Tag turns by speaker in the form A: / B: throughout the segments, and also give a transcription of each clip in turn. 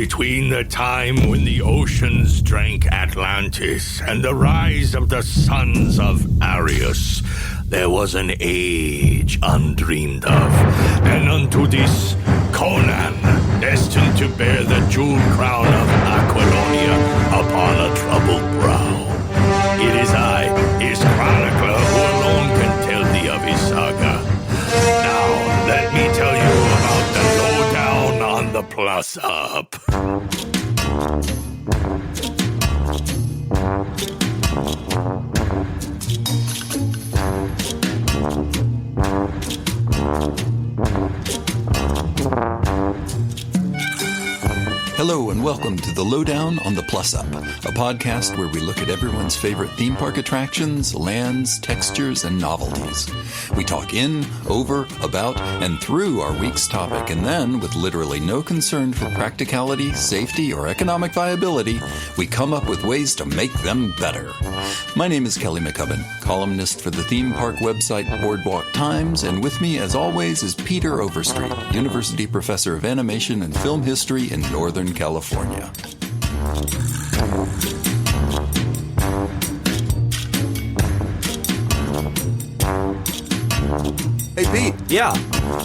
A: Between the time when the oceans drank Atlantis and the rise of the sons of Arius, there was an age undreamed of, and unto this Conan, destined to bear the jeweled crown of Aquilonia upon a troubled brow. It is I, his chronicler, who alone can tell thee of his saga. Now, let me tell you about the lowdown on the plus up.
B: Hello and welcome to The Lowdown on the Plus Up, a podcast where we look at everyone's favorite theme park attractions, lands, textures, and novelties. We talk in, over, about, and through our week's topic, and then, with literally no concern for practicality, safety, or economic viability, we come up with ways to make them better. My name is Kelly McCubbin, columnist for the theme park website Boardwalk Times, and with me, as always, is Peter Overstreet, University Professor of Animation and Film History in Northern California.
C: Hey, Pete.
D: Yeah.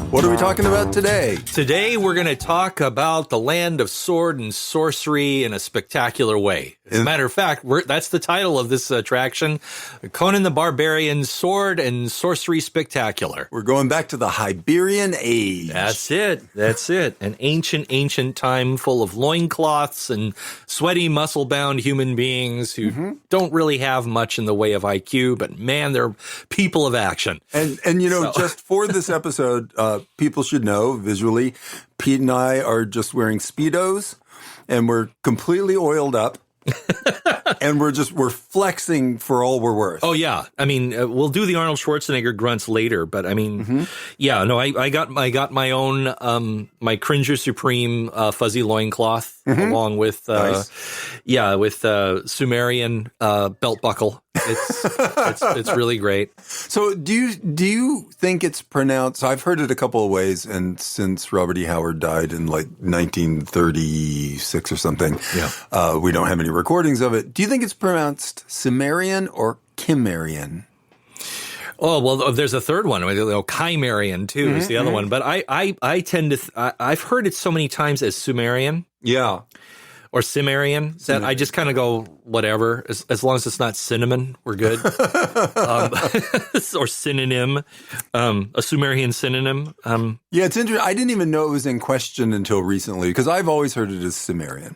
C: What are we talking about today?
D: Today we're going to talk about the land of sword and sorcery in a spectacular way. As a matter of fact, that's the title of this attraction, Conan the Barbarian Sword and Sorcery Spectacular.
C: We're going back to the Iberian Age.
D: That's it. That's it. An ancient time full of loincloths and sweaty, muscle-bound human beings who don't really have much in the way of IQ, but man, they're people of action.
C: And you know, just for this episode, people should know visually, Pete and I are just wearing Speedos, and we're completely oiled up. And we're flexing for all we're worth.
D: Oh yeah, I mean we'll do the Arnold Schwarzenegger grunts later, but I mean, yeah, no, I got my own my Cringer Supreme fuzzy loincloth along with
C: nice.
D: with Sumerian belt buckle. It's really great.
C: So do you think it's pronounced? I've heard it a couple of ways, and since Robert E. Howard died in like 1936 or something, we don't have any recordings of it. Do you think it's pronounced Cimmerian or Cimmerian?
D: Oh, well, there's a third one. Chimerian, too, is the other one. But I tend to I've heard it so many times as Sumerian.
C: Yeah.
D: Or Cimmerian. That I just kind of go, whatever. As long as it's not cinnamon, we're good. Or synonym. A Sumerian synonym.
C: Yeah, it's interesting. I didn't even know it was in question until recently, because I've always heard it as Cimmerian.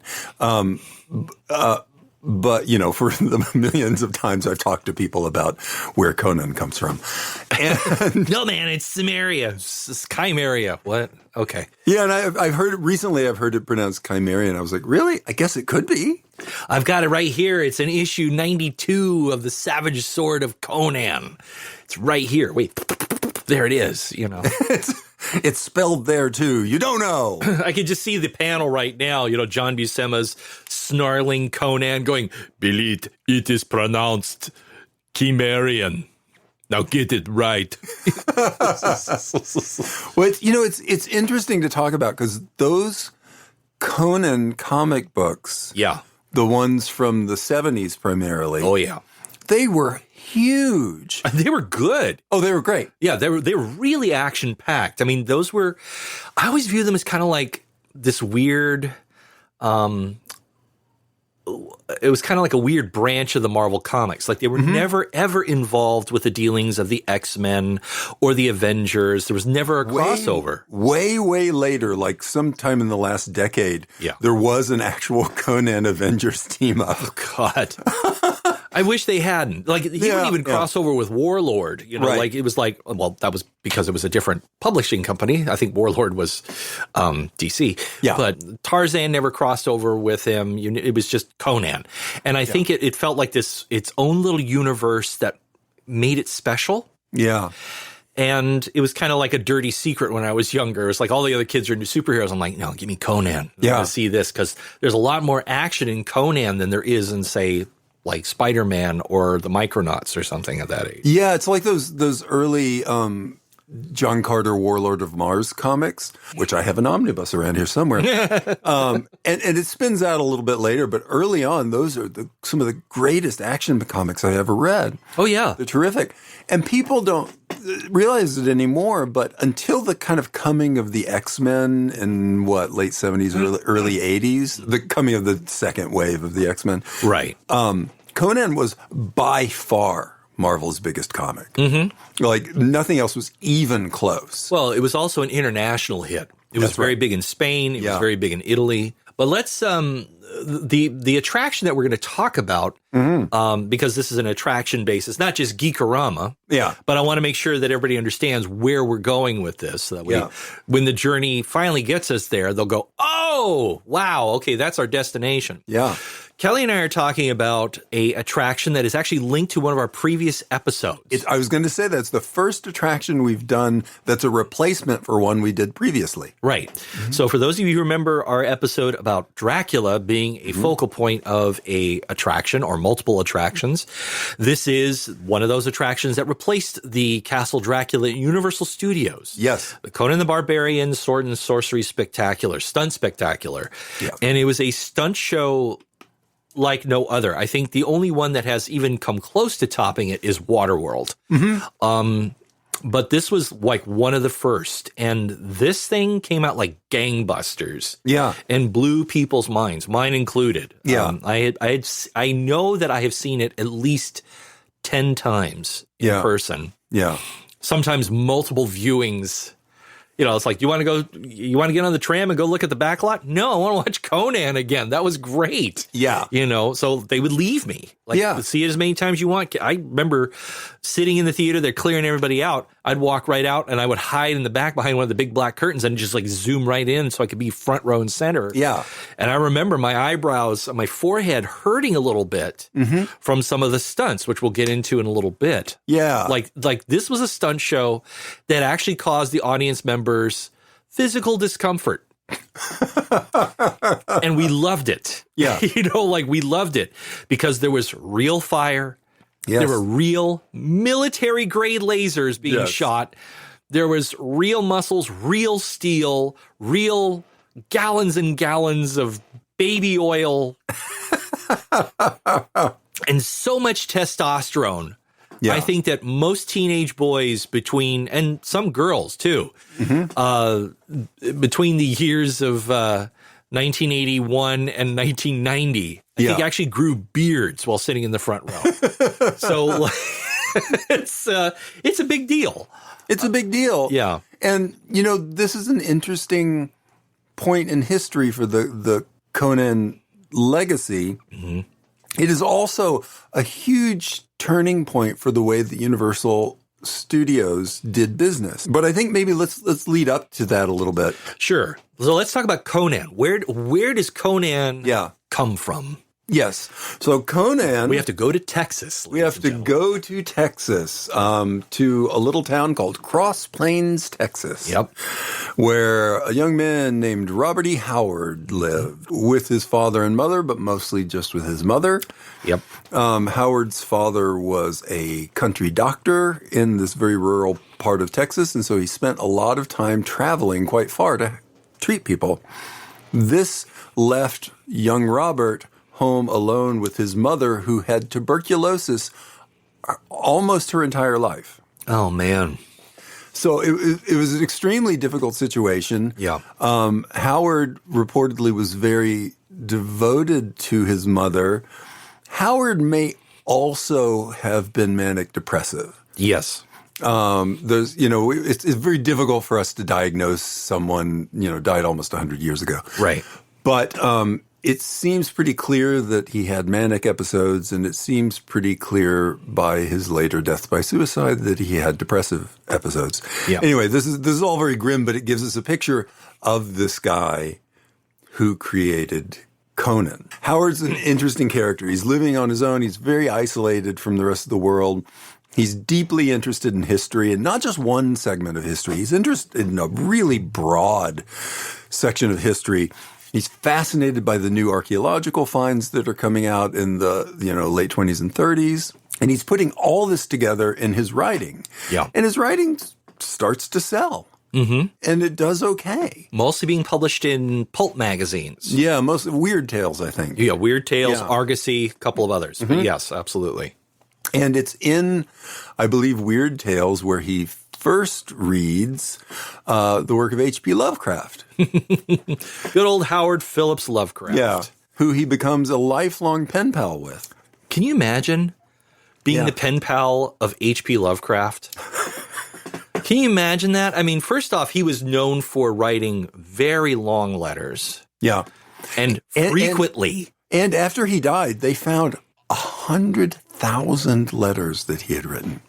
C: But, you know, for the millions of times I've talked to people about where Conan comes from. And
D: no, man, it's Cimmeria. It's Chimeria. What? Okay.
C: Yeah, and I've heard it recently. I've heard it pronounced Chimerian. I was like, really? I guess it could be.
D: I've got it right here. It's in issue 92 of the Savage Sword of Conan. It's right here. Wait, there it is, you know.
C: It's spelled there, too. You don't know.
D: I can just see the panel right now. You know, John Buscema's snarling Conan going, Belit, it is pronounced Chimerian. Now get it right.
C: Well, it's interesting to talk about, because those Conan comic books, the ones from the 70s primarily.
D: Oh, yeah.
C: They were huge.
D: They were good.
C: Oh, they were great.
D: Yeah, they were really action-packed. I mean, I always view them as kind of like this weird, it was kind of like a weird branch of the Marvel Comics. Like they were never, ever involved with the dealings of the X-Men or the Avengers. There was never a crossover.
C: Way later, like sometime in the last decade, there was an actual Conan Avengers team up.
D: Oh, God. I wish they hadn't. Like, he wouldn't even cross over with Warlord. You know, like, it was like, well, that was because it was a different publishing company. I think Warlord was DC. Yeah. But Tarzan never crossed over with him. It was just Conan. And I think it felt like its own little universe that made it special.
C: Yeah.
D: And it was kind of like a dirty secret when I was younger. It was like all the other kids are into superheroes. I'm like, no, give me Conan. I want to see this, because there's a lot more action in Conan than there is in, say, like Spider-Man or the Micronauts or something at that age.
C: Yeah, it's like those early John Carter, Warlord of Mars comics, which I have an omnibus around here somewhere. And it spins out a little bit later, but early on, those are some of the greatest action comics I ever read.
D: Oh, yeah.
C: They're terrific. And people don't realize it anymore, but until the kind of coming of the X-Men in, late 70s, early 80s, the coming of the second wave of the X-Men.
D: Right.
C: Conan was by far Marvel's biggest comic. Mm-hmm. Like, nothing else was even close.
D: Well, it was also an international hit. It was very big in Spain. It was very big in Italy. But let's the attraction that we're going to talk about, because this is an attraction basis, not just Geekorama. Yeah. But I want to make sure that everybody understands where we're going with this. So that when the journey finally gets us there, they'll go, oh, wow, okay, that's our destination.
C: Yeah.
D: Kelly and I are talking about a attraction that is actually linked to one of our previous episodes.
C: I was going to say that's the first attraction we've done that's a replacement for one we did previously.
D: Right. Mm-hmm. So for those of you who remember our episode about Dracula being a focal point of a attraction or multiple attractions, this is one of those attractions that replaced the Castle Dracula at Universal Studios.
C: Yes.
D: The Conan the Barbarian Sword and Sorcery Spectacular, Stunt Spectacular. Yeah. And it was a stunt show like no other. I think the only one that has even come close to topping it is Waterworld. Mm-hmm. But this was like one of the first, and this thing came out like gangbusters. Yeah, and blew people's minds, mine included. Yeah, I know that I have seen it at least 10 times in person. Yeah, sometimes multiple viewings. You know, it's like, you want to get on the tram and go look at the back lot? No, I want to watch Conan again. That was great. Yeah. You know, so they would leave me. Like, see it as many times you want. I remember sitting in the theater, they're clearing everybody out. I'd walk right out and I would hide in the back behind one of the big black curtains and just like zoom right in so I could be front row and center. Yeah. And I remember my eyebrows, my forehead hurting a little bit from some of the stunts, which we'll get into in a little bit. Yeah. Like this was a stunt show that actually caused the audience members physical discomfort. And we loved it. Yeah. You know, like we loved it because there was real fire. Yes. There were real military grade lasers being shot. There was real muscles, real steel, real gallons and gallons of baby oil, and so much testosterone. Yeah. I think that most teenage boys and some girls too, between the years of 1981 and 1990, I think actually grew beards while sitting in the front row. So it's a big deal.
C: It's a big deal. Yeah. And, you know, this is an interesting point in history for the Conan legacy. Mm-hmm. It is also a huge turning point for the way that Universal Studios did business. But I think maybe let's lead up to that a little bit.
D: Sure. So let's talk about Conan. Where does Conan come from?
C: Yes. So Conan...
D: We have to go to Texas.
C: We have to go to Texas, to a little town called Cross Plains, Texas. Yep. Where a young man named Robert E. Howard lived with his father and mother, but mostly just with his mother. Yep. Howard's father was a country doctor in this very rural part of Texas, and so he spent a lot of time traveling quite far to treat people. This left young Robert home alone with his mother, who had tuberculosis almost her entire life.
D: Oh, man.
C: So it was an extremely difficult situation. Yeah. Howard reportedly was very devoted to his mother. Howard may also have been manic depressive. Yes. There's, you know, it's very difficult for us to diagnose someone, you know, died almost 100 years ago. Right. But, it seems pretty clear that he had manic episodes, and it seems pretty clear by his later death by suicide that he had depressive episodes. Yeah. Anyway, this is all very grim, but it gives us a picture of this guy who created Conan. Howard's an interesting character. He's living on his own. He's very isolated from the rest of the world. He's deeply interested in history, and not just one segment of history. He's interested in a really broad section of history. He's fascinated by the new archaeological finds that are coming out in the, you know, late 20s and 30s. And he's putting all this together in his writing. Yeah. And his writing's starts to sell. Mm-hmm. And it does okay.
D: Mostly being published in pulp magazines.
C: Yeah, most Weird Tales, I think.
D: Yeah, Weird Tales, Argosy, a couple of others. But yes, absolutely.
C: And it's in, I believe, Weird Tales where he first reads the work of H.P. Lovecraft.
D: Good old Howard Phillips Lovecraft.
C: Yeah, who he becomes a lifelong pen pal with.
D: Can you imagine being the pen pal of H.P. Lovecraft? Can you imagine that? I mean, first off, he was known for writing very long letters.
C: Yeah.
D: And frequently.
C: And after he died, they found 100,000 letters that he had written.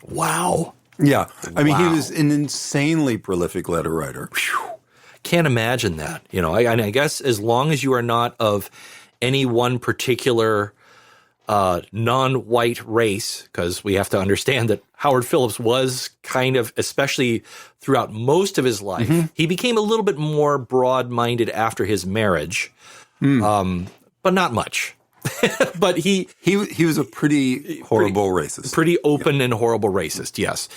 D: Wow.
C: Yeah. I mean, he was an insanely prolific letter writer.
D: Can't imagine that. You know, I guess as long as you are not of any one particular non-white race, because we have to understand that Howard Phillips was kind of, especially throughout most of his life, he became a little bit more broad-minded after his marriage, but not much. But he
C: was a pretty horrible racist.
D: Pretty open and horrible racist, yes.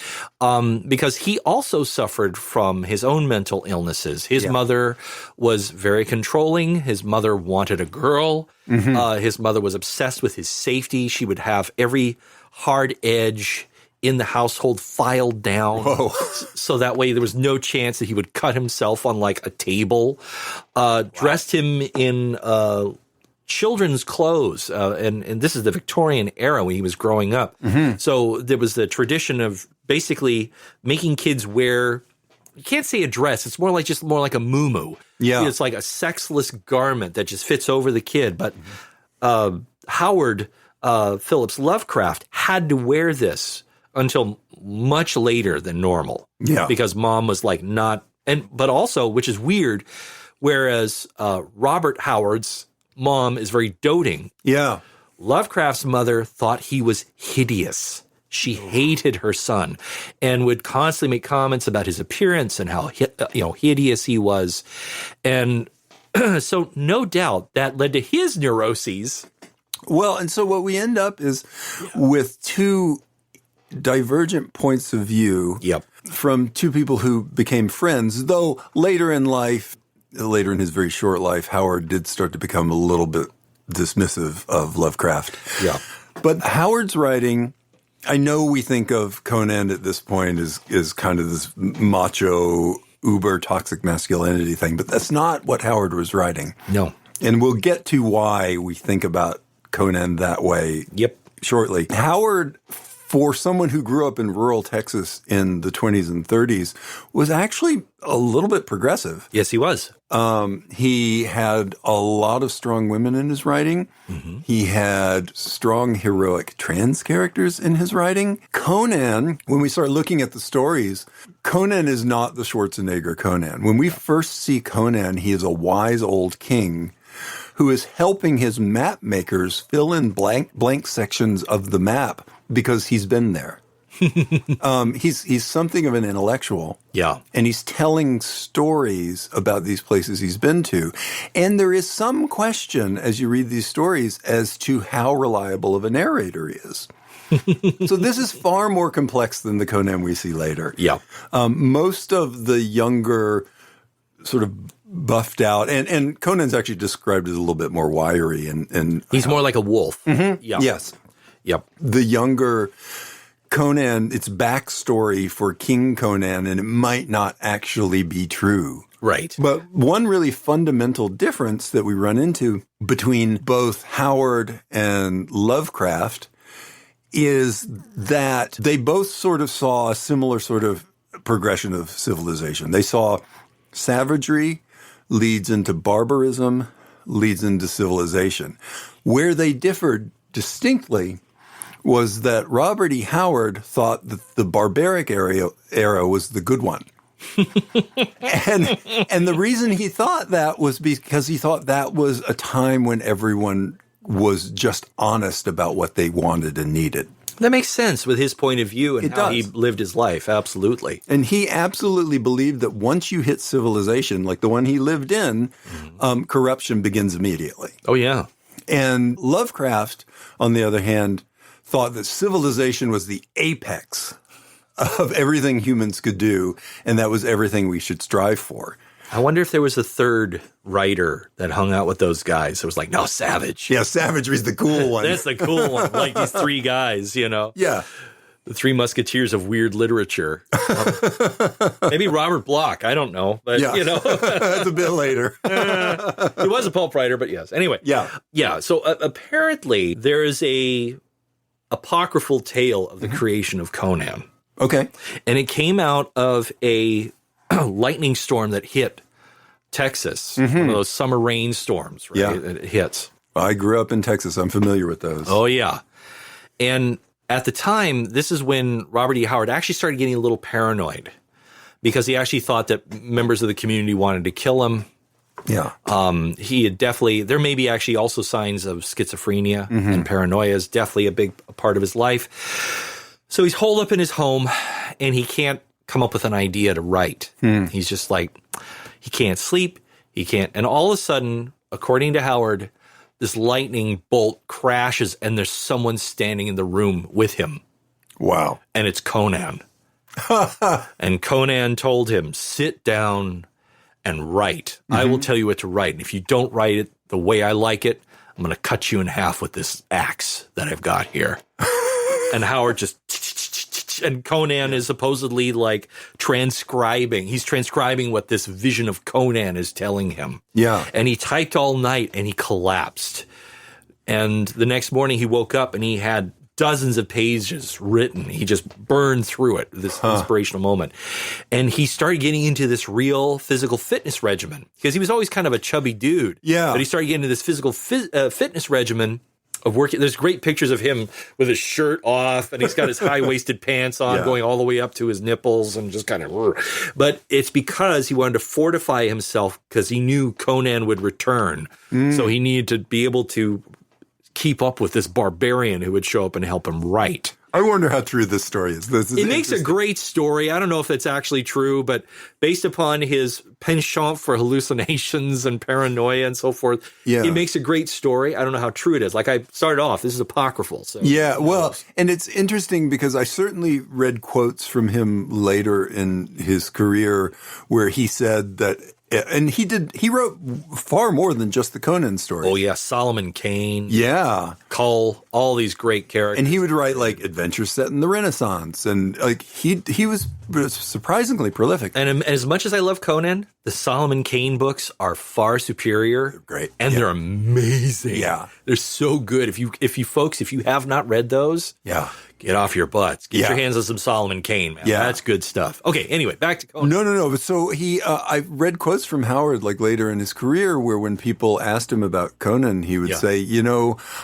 D: Because he also suffered from his own mental illnesses. His mother was very controlling. His mother wanted a girl. His mother was obsessed with his safety. She would have every hard edge in the household filed down. So that way there was no chance that he would cut himself on like a table. Dressed him in children's clothes, and this is the Victorian era when he was growing up. So there was the tradition of basically making kids wear, you can't say a dress, it's more like a muumuu.
C: Yeah.
D: It's like a sexless garment that just fits over the kid. But Howard Phillips Lovecraft had to wear this until much later than normal.
C: Yeah.
D: Because mom was like not, but also, which is weird, whereas Robert Howard's mom is very doting.
C: Yeah.
D: Lovecraft's mother thought he was hideous. She hated her son and would constantly make comments about his appearance and how hideous he was. And so no doubt that led to his neuroses.
C: Well, and so what we end up is with two divergent points of view from two people who became friends, though later in his very short life, Howard did start to become a little bit dismissive of Lovecraft. Yeah. But Howard's writing, I know we think of Conan at this point as kind of this macho, uber toxic masculinity thing, but that's not what Howard was writing.
D: No.
C: And we'll get to why we think about Conan that way shortly. Howard, for someone who grew up in rural Texas in the 20s and 30s, was actually a little bit progressive.
D: Yes, he was.
C: He had a lot of strong women in his writing. He had strong heroic trans characters in his writing. Conan, when we start looking at the stories, Conan is not the Schwarzenegger Conan. When we first see Conan, he is a wise old king who is helping his map makers fill in blank sections of the map because he's been there. He's something of an intellectual.
D: Yeah.
C: And he's telling stories about these places he's been to. And there is some question as you read these stories as to how reliable of a narrator he is. So this is far more complex than the Conan we see later.
D: Yeah.
C: Most of the younger sort of buffed out, and Conan's actually described as a little bit more wiry. And
D: he's more like a wolf.
C: Yeah. Yes.
D: Yep.
C: The younger Conan, it's backstory for King Conan, and it might not actually be true.
D: Right.
C: But one really fundamental difference that we run into between both Howard and Lovecraft is that they both sort of saw a similar sort of progression of civilization. They saw savagery leads into barbarism, leads into civilization. Where they differed distinctly was that Robert E. Howard thought that the barbaric era was the good one. and the reason he thought that was because he thought that was a time when everyone was just honest about what they wanted and needed.
D: That makes sense with his point of view and how he lived his life. Absolutely.
C: And he absolutely believed that once you hit civilization, like the one he lived in, corruption begins immediately.
D: Oh, yeah.
C: And Lovecraft, on the other hand, thought that civilization was the apex of everything humans could do, and that was everything we should strive for.
D: I wonder if there was a third writer that hung out with those guys. It was like, no, Savage.
C: Yeah, Savage was the cool one.
D: That's the cool one. Like these three guys,
C: Yeah.
D: The three musketeers of weird literature. Maybe Robert Bloch. I don't know. But,
C: That's a bit later.
D: He was a pulp writer, but yes. Anyway.
C: Yeah.
D: Yeah. So apparently there is a apocryphal tale of the creation of Conan.
C: Okay.
D: And it came out of a lightning storm that hit Texas. One of those summer rainstorms, right?
C: Yeah.
D: It hits.
C: I grew up in Texas. I'm familiar with those.
D: Oh, yeah. And at the time, this is when Robert E. Howard actually started getting a little paranoid because he actually thought that members of the community wanted to kill him.
C: Yeah.
D: He had definitely, there may be actually also signs of schizophrenia and paranoia is definitely a big part of his life. So he's holed up in his home and he can't come up with an idea to write. He's just like, he can't sleep. He can't. And all of a sudden, according to Howard, this lightning bolt crashes and there's someone standing in the room with him.
C: Wow.
D: And it's Conan. And Conan told him, sit down and write. I will tell you what to write. And if you don't write it the way I like it, I'm going to cut you in half with this axe that I've got here. And Howard just... And Conan is supposedly like transcribing. He's transcribing what this vision of Conan is telling him.
C: Yeah.
D: And he typed all night and he collapsed. And the next morning he woke up and he had dozens of pages written. He just burned through it, this inspirational moment. And he started getting into this real physical fitness regimen because he was always kind of a chubby dude.
C: Yeah.
D: But he started getting into this physical fitness regimen of working. There's great pictures of him with his shirt off and he's got his high-waisted pants on going all the way up to his nipples and just kind of, but it's because he wanted to fortify himself because he knew Conan would return. So he needed to be able to keep up with this barbarian who would show up and help him write.
C: I wonder how true this story is.
D: It makes a great story. I don't know if it's actually true, but based upon his penchant for hallucinations and paranoia and so forth, it makes a great story. I don't know how true it is. Like I started off, this is apocryphal. So
C: well, and it's interesting because I certainly read quotes from him later in his career where he said that, and he wrote far more than just the Conan story.
D: Oh, yeah. Solomon Kane.
C: Yeah.
D: Cull, all these great characters.
C: And he would write like adventures set in the Renaissance. And like he was surprisingly prolific.
D: And as much as I love Conan, the Solomon Kane books are far superior.
C: They're great.
D: And they're amazing.
C: Yeah.
D: They're so good. If you have not read those, get off your butts. Get your hands on some Solomon Kane, man. Yeah. That's good stuff. Okay, anyway, back to Conan.
C: No. But so I read quotes from Howard like later in his career where when people asked him about Conan, he would say,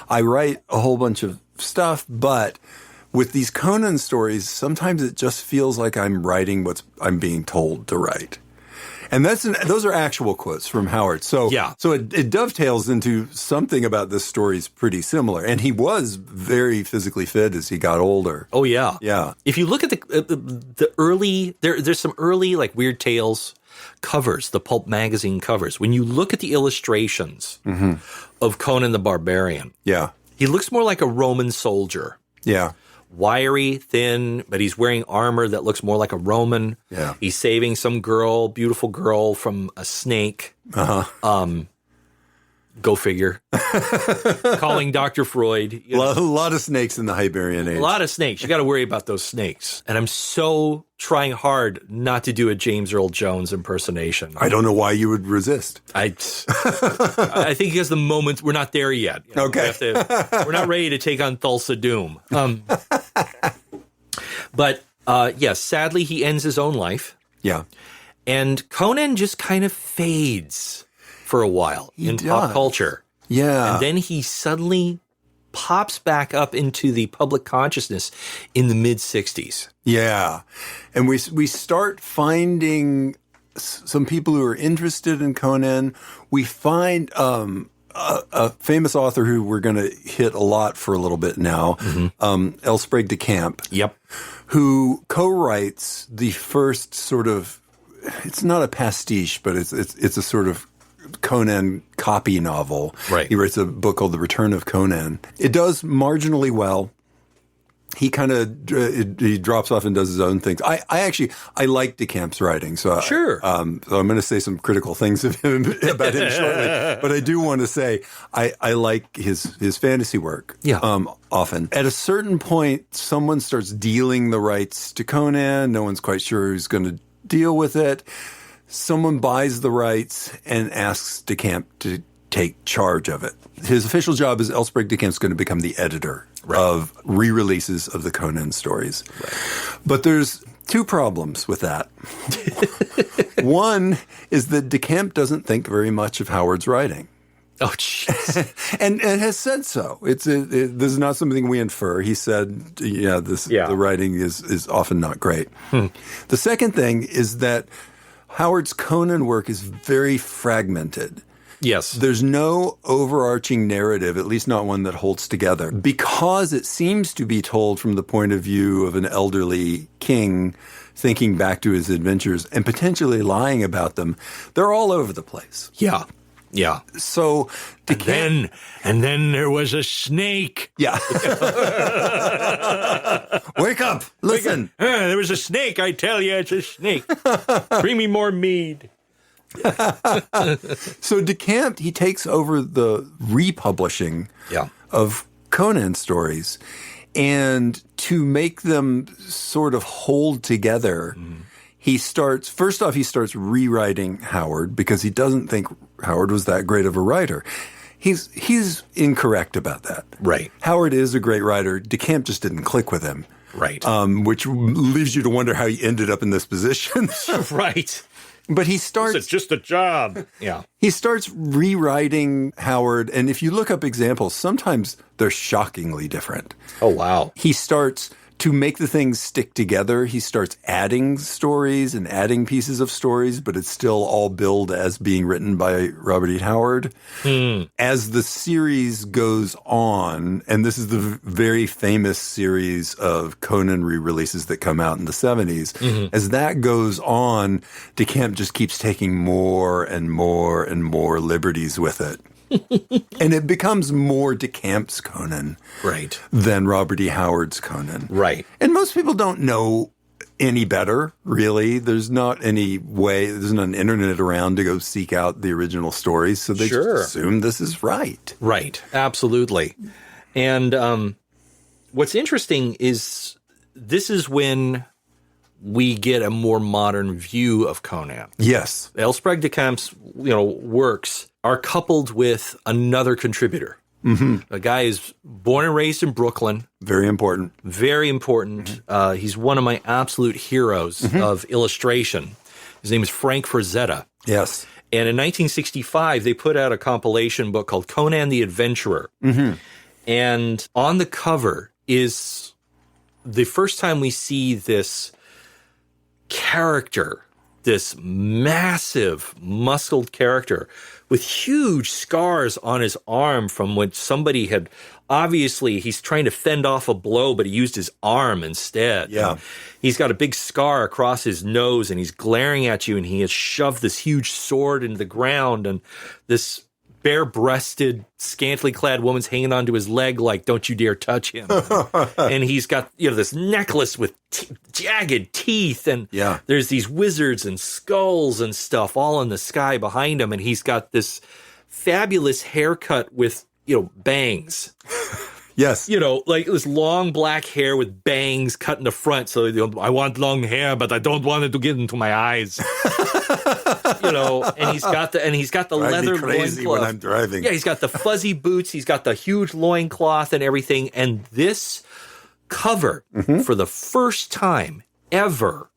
C: I write a whole bunch of stuff, but with these Conan stories, sometimes it just feels like I'm writing what I'm being told to write. And those are actual quotes from Howard. So it dovetails into something about this story is pretty similar. And he was very physically fit as he got older.
D: Oh, yeah.
C: Yeah.
D: If you look at the early, there's some early like Weird Tales covers, the pulp magazine covers. When you look at the illustrations of Conan the Barbarian, he looks more like a Roman soldier.
C: Yeah.
D: Wiry, thin, but he's wearing armor that looks more like a Roman.
C: Yeah.
D: He's saving some girl, beautiful girl, from a snake. Go figure. Calling Dr. Freud.
C: A lot of snakes in the Iberian Age.
D: A lot of snakes. You got to worry about those snakes. And I'm so trying hard not to do a James Earl Jones impersonation.
C: I don't know why you would resist.
D: I think because the moment, we're not there yet.
C: Okay.
D: We're not ready to take on Thulsa Doom. But sadly, he ends his own life.
C: Yeah.
D: And Conan just kind of fades for a while in pop culture.
C: Yeah.
D: And then he suddenly pops back up into the public consciousness in the mid-'60s.
C: Yeah. And we start finding some people who are interested in Conan. We find a famous author who we're going to hit a lot for a little bit now, L. Sprague de Camp.
D: Yep.
C: Who co-writes the first sort of, it's not a pastiche, but it's a sort of Conan copy novel.
D: Right.
C: He writes a book called The Return of Conan. It does marginally well. he kind of he drops off and does his own things. I like DeCamp's writing, so
D: sure.
C: So I'm going to say some critical things of him about him shortly. But I do want to say I like his fantasy work.
D: Yeah.
C: Often at a certain point, someone starts dealing the rights to Conan. No one's quite sure who's going to deal with it. Someone buys the rights and asks DeCamp to take charge of it. His official job is Elsbreg DeCamp's going to become the editor of re-releases of the Conan stories. Right. But there's two problems with that. One is that DeCamp doesn't think very much of Howard's writing.
D: Oh, jeez.
C: and has said so. This is not something we infer. He said, the writing is often not great. The second thing is that Howard's Conan work is very fragmented.
D: Yes.
C: There's no overarching narrative, at least not one that holds together, because it seems to be told from the point of view of an elderly king thinking back to his adventures and potentially lying about them. They're all over the place.
D: Yeah. Yeah.
C: So
A: and then there was a snake.
C: Yeah. Wake up. Listen.
A: There was a snake. I tell you, it's a snake. Bring me more mead.
C: So DeCamp, he takes over the republishing of Conan stories, and to make them sort of hold together, he starts rewriting Howard because he doesn't think Howard was that great of a writer. He's incorrect about that.
D: Right.
C: Howard is a great writer. DeCamp just didn't click with him.
D: Right.
C: Which leaves you to wonder how he ended up in this position.
D: Right.
C: But he starts...
A: It's just a job.
D: Yeah.
C: He starts rewriting Howard, and if you look up examples, sometimes they're shockingly different.
D: Oh, wow.
C: He starts to make the things stick together. He starts adding stories and adding pieces of stories, but it's still all billed as being written by Robert E. Howard. As the series goes on, and this is the very famous series of Conan re-releases that come out in the 70s, as that goes on, DeCamp just keeps taking more and more and more liberties with it. And it becomes more DeCamp's Conan than Robert E. Howard's Conan.
D: Right.
C: And most people don't know any better, really. There's not any way, there's not an internet around to go seek out the original stories, so they just assume this is right.
D: Right. Absolutely. And what's interesting is this is when we get a more modern view of Conan.
C: Yes.
D: Elsbreg DeCamp's works are coupled with another contributor. A guy is born and raised in Brooklyn.
C: Very important.
D: Very important. He's one of my absolute heroes of illustration. His name is Frank Frazetta.
C: Yes.
D: And in 1965, they put out a compilation book called Conan the Adventurer. And on the cover is the first time we see this character, this massive, muscled character with huge scars on his arm from when somebody had, obviously, he's trying to fend off a blow, but he used his arm instead.
C: Yeah.
D: And he's got a big scar across his nose, and he's glaring at you, and he has shoved this huge sword into the ground, and this bare-breasted, scantily clad woman's hanging onto his leg like, don't you dare touch him. And he's got this necklace with jagged teeth, and there's these wizards and skulls and stuff all in the sky behind him, and he's got this fabulous haircut with, bangs.
C: Yes.
D: Like this long black hair with bangs cut in the front. So I want long hair, but I don't want it to get into my eyes. And he's got the leather loincloth.
C: When I'm driving.
D: Yeah, he's got the fuzzy boots. He's got the huge loincloth and everything. And this cover, for the first time ever,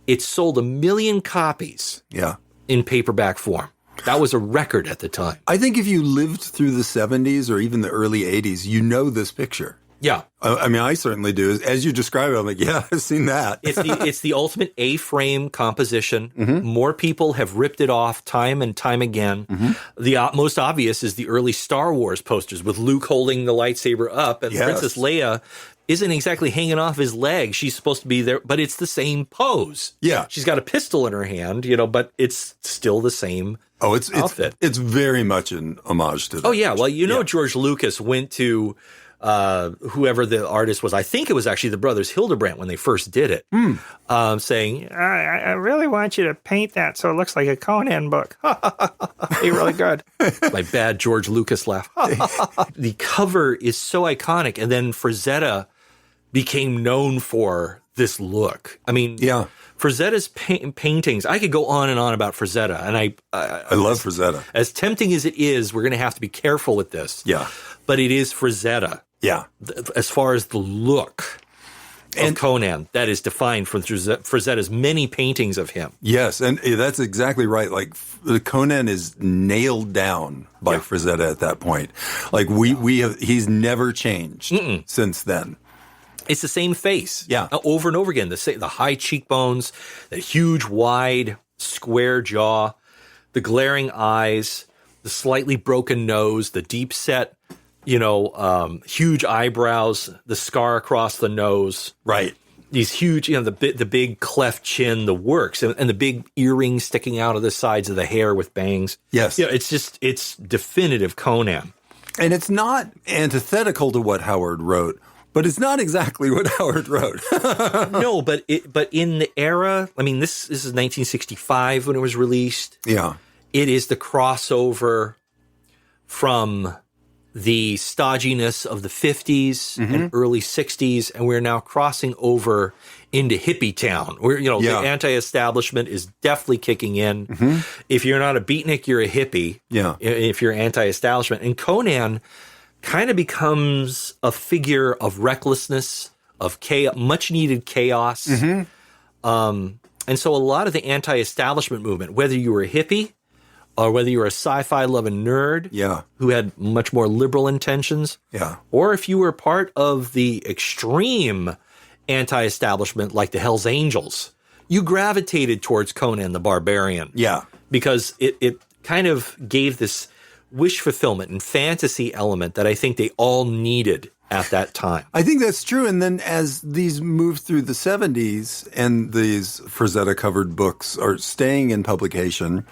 D: it sold 1 million copies in paperback form. That was a record at the time.
C: I think if you lived through the 70s or even the early 80s, you know this picture.
D: Yeah.
C: I mean, I certainly do. As you describe it, I'm like, yeah, I've seen that.
D: It's the ultimate A-frame composition. More people have ripped it off time and time again. The most obvious is the early Star Wars posters with Luke holding the lightsaber up, and Princess Leia isn't exactly hanging off his leg. She's supposed to be there, but it's the same pose.
C: Yeah.
D: She's got a pistol in her hand, but it's still the same outfit.
C: It's very much an homage to that.
D: Oh, yeah. Well, George Lucas went to whoever the artist was, I think it was actually the brothers Hildebrandt when they first did it, saying, I really want you to paint that so it looks like a Conan book. Be really good. My bad George Lucas laugh. The cover is so iconic. And then Frazetta became known for this look. I mean, Frazetta's paintings, I could go on and on about Frazetta. And I
C: love Frazetta.
D: As tempting as it is, we're going to have to be careful with this.
C: Yeah.
D: But it is Frazetta.
C: Yeah.
D: As far as the look of Conan, that is defined from Frazetta's many paintings of him.
C: Yes, and that's exactly right. Like, Conan is nailed down by Frazetta at that point. Like, he's never changed since then.
D: It's the same face.
C: Yeah.
D: Over and over again. The high cheekbones, the huge, wide, square jaw, the glaring eyes, the slightly broken nose, the deep set, huge eyebrows, the scar across the nose.
C: Right.
D: These huge, the big cleft chin, the works, and the big earrings sticking out of the sides of the hair with bangs.
C: Yes.
D: It's definitive Conan.
C: And it's not antithetical to what Howard wrote, but it's not exactly what Howard wrote.
D: No, but in the era, I mean, this is 1965 when it was released.
C: Yeah.
D: It is the crossover from the stodginess of the 50s and early 60s, and we're now crossing over into hippie town. Where the anti-establishment is definitely kicking in. If you're not a beatnik, you're a hippie.
C: Yeah.
D: If you're anti-establishment. And Conan kind of becomes a figure of recklessness, of chaos, much needed chaos. And so a lot of the anti-establishment movement, whether you were a hippie or whether you were a sci-fi loving nerd who had much more liberal intentions, or if you were part of the extreme anti-establishment like the Hells Angels, you gravitated towards Conan the Barbarian.
C: Yeah.
D: Because it kind of gave this wish fulfillment and fantasy element that I think they all needed at that time.
C: I think that's true. And then as these move through the 70s and these Frazetta-covered books are staying in publication,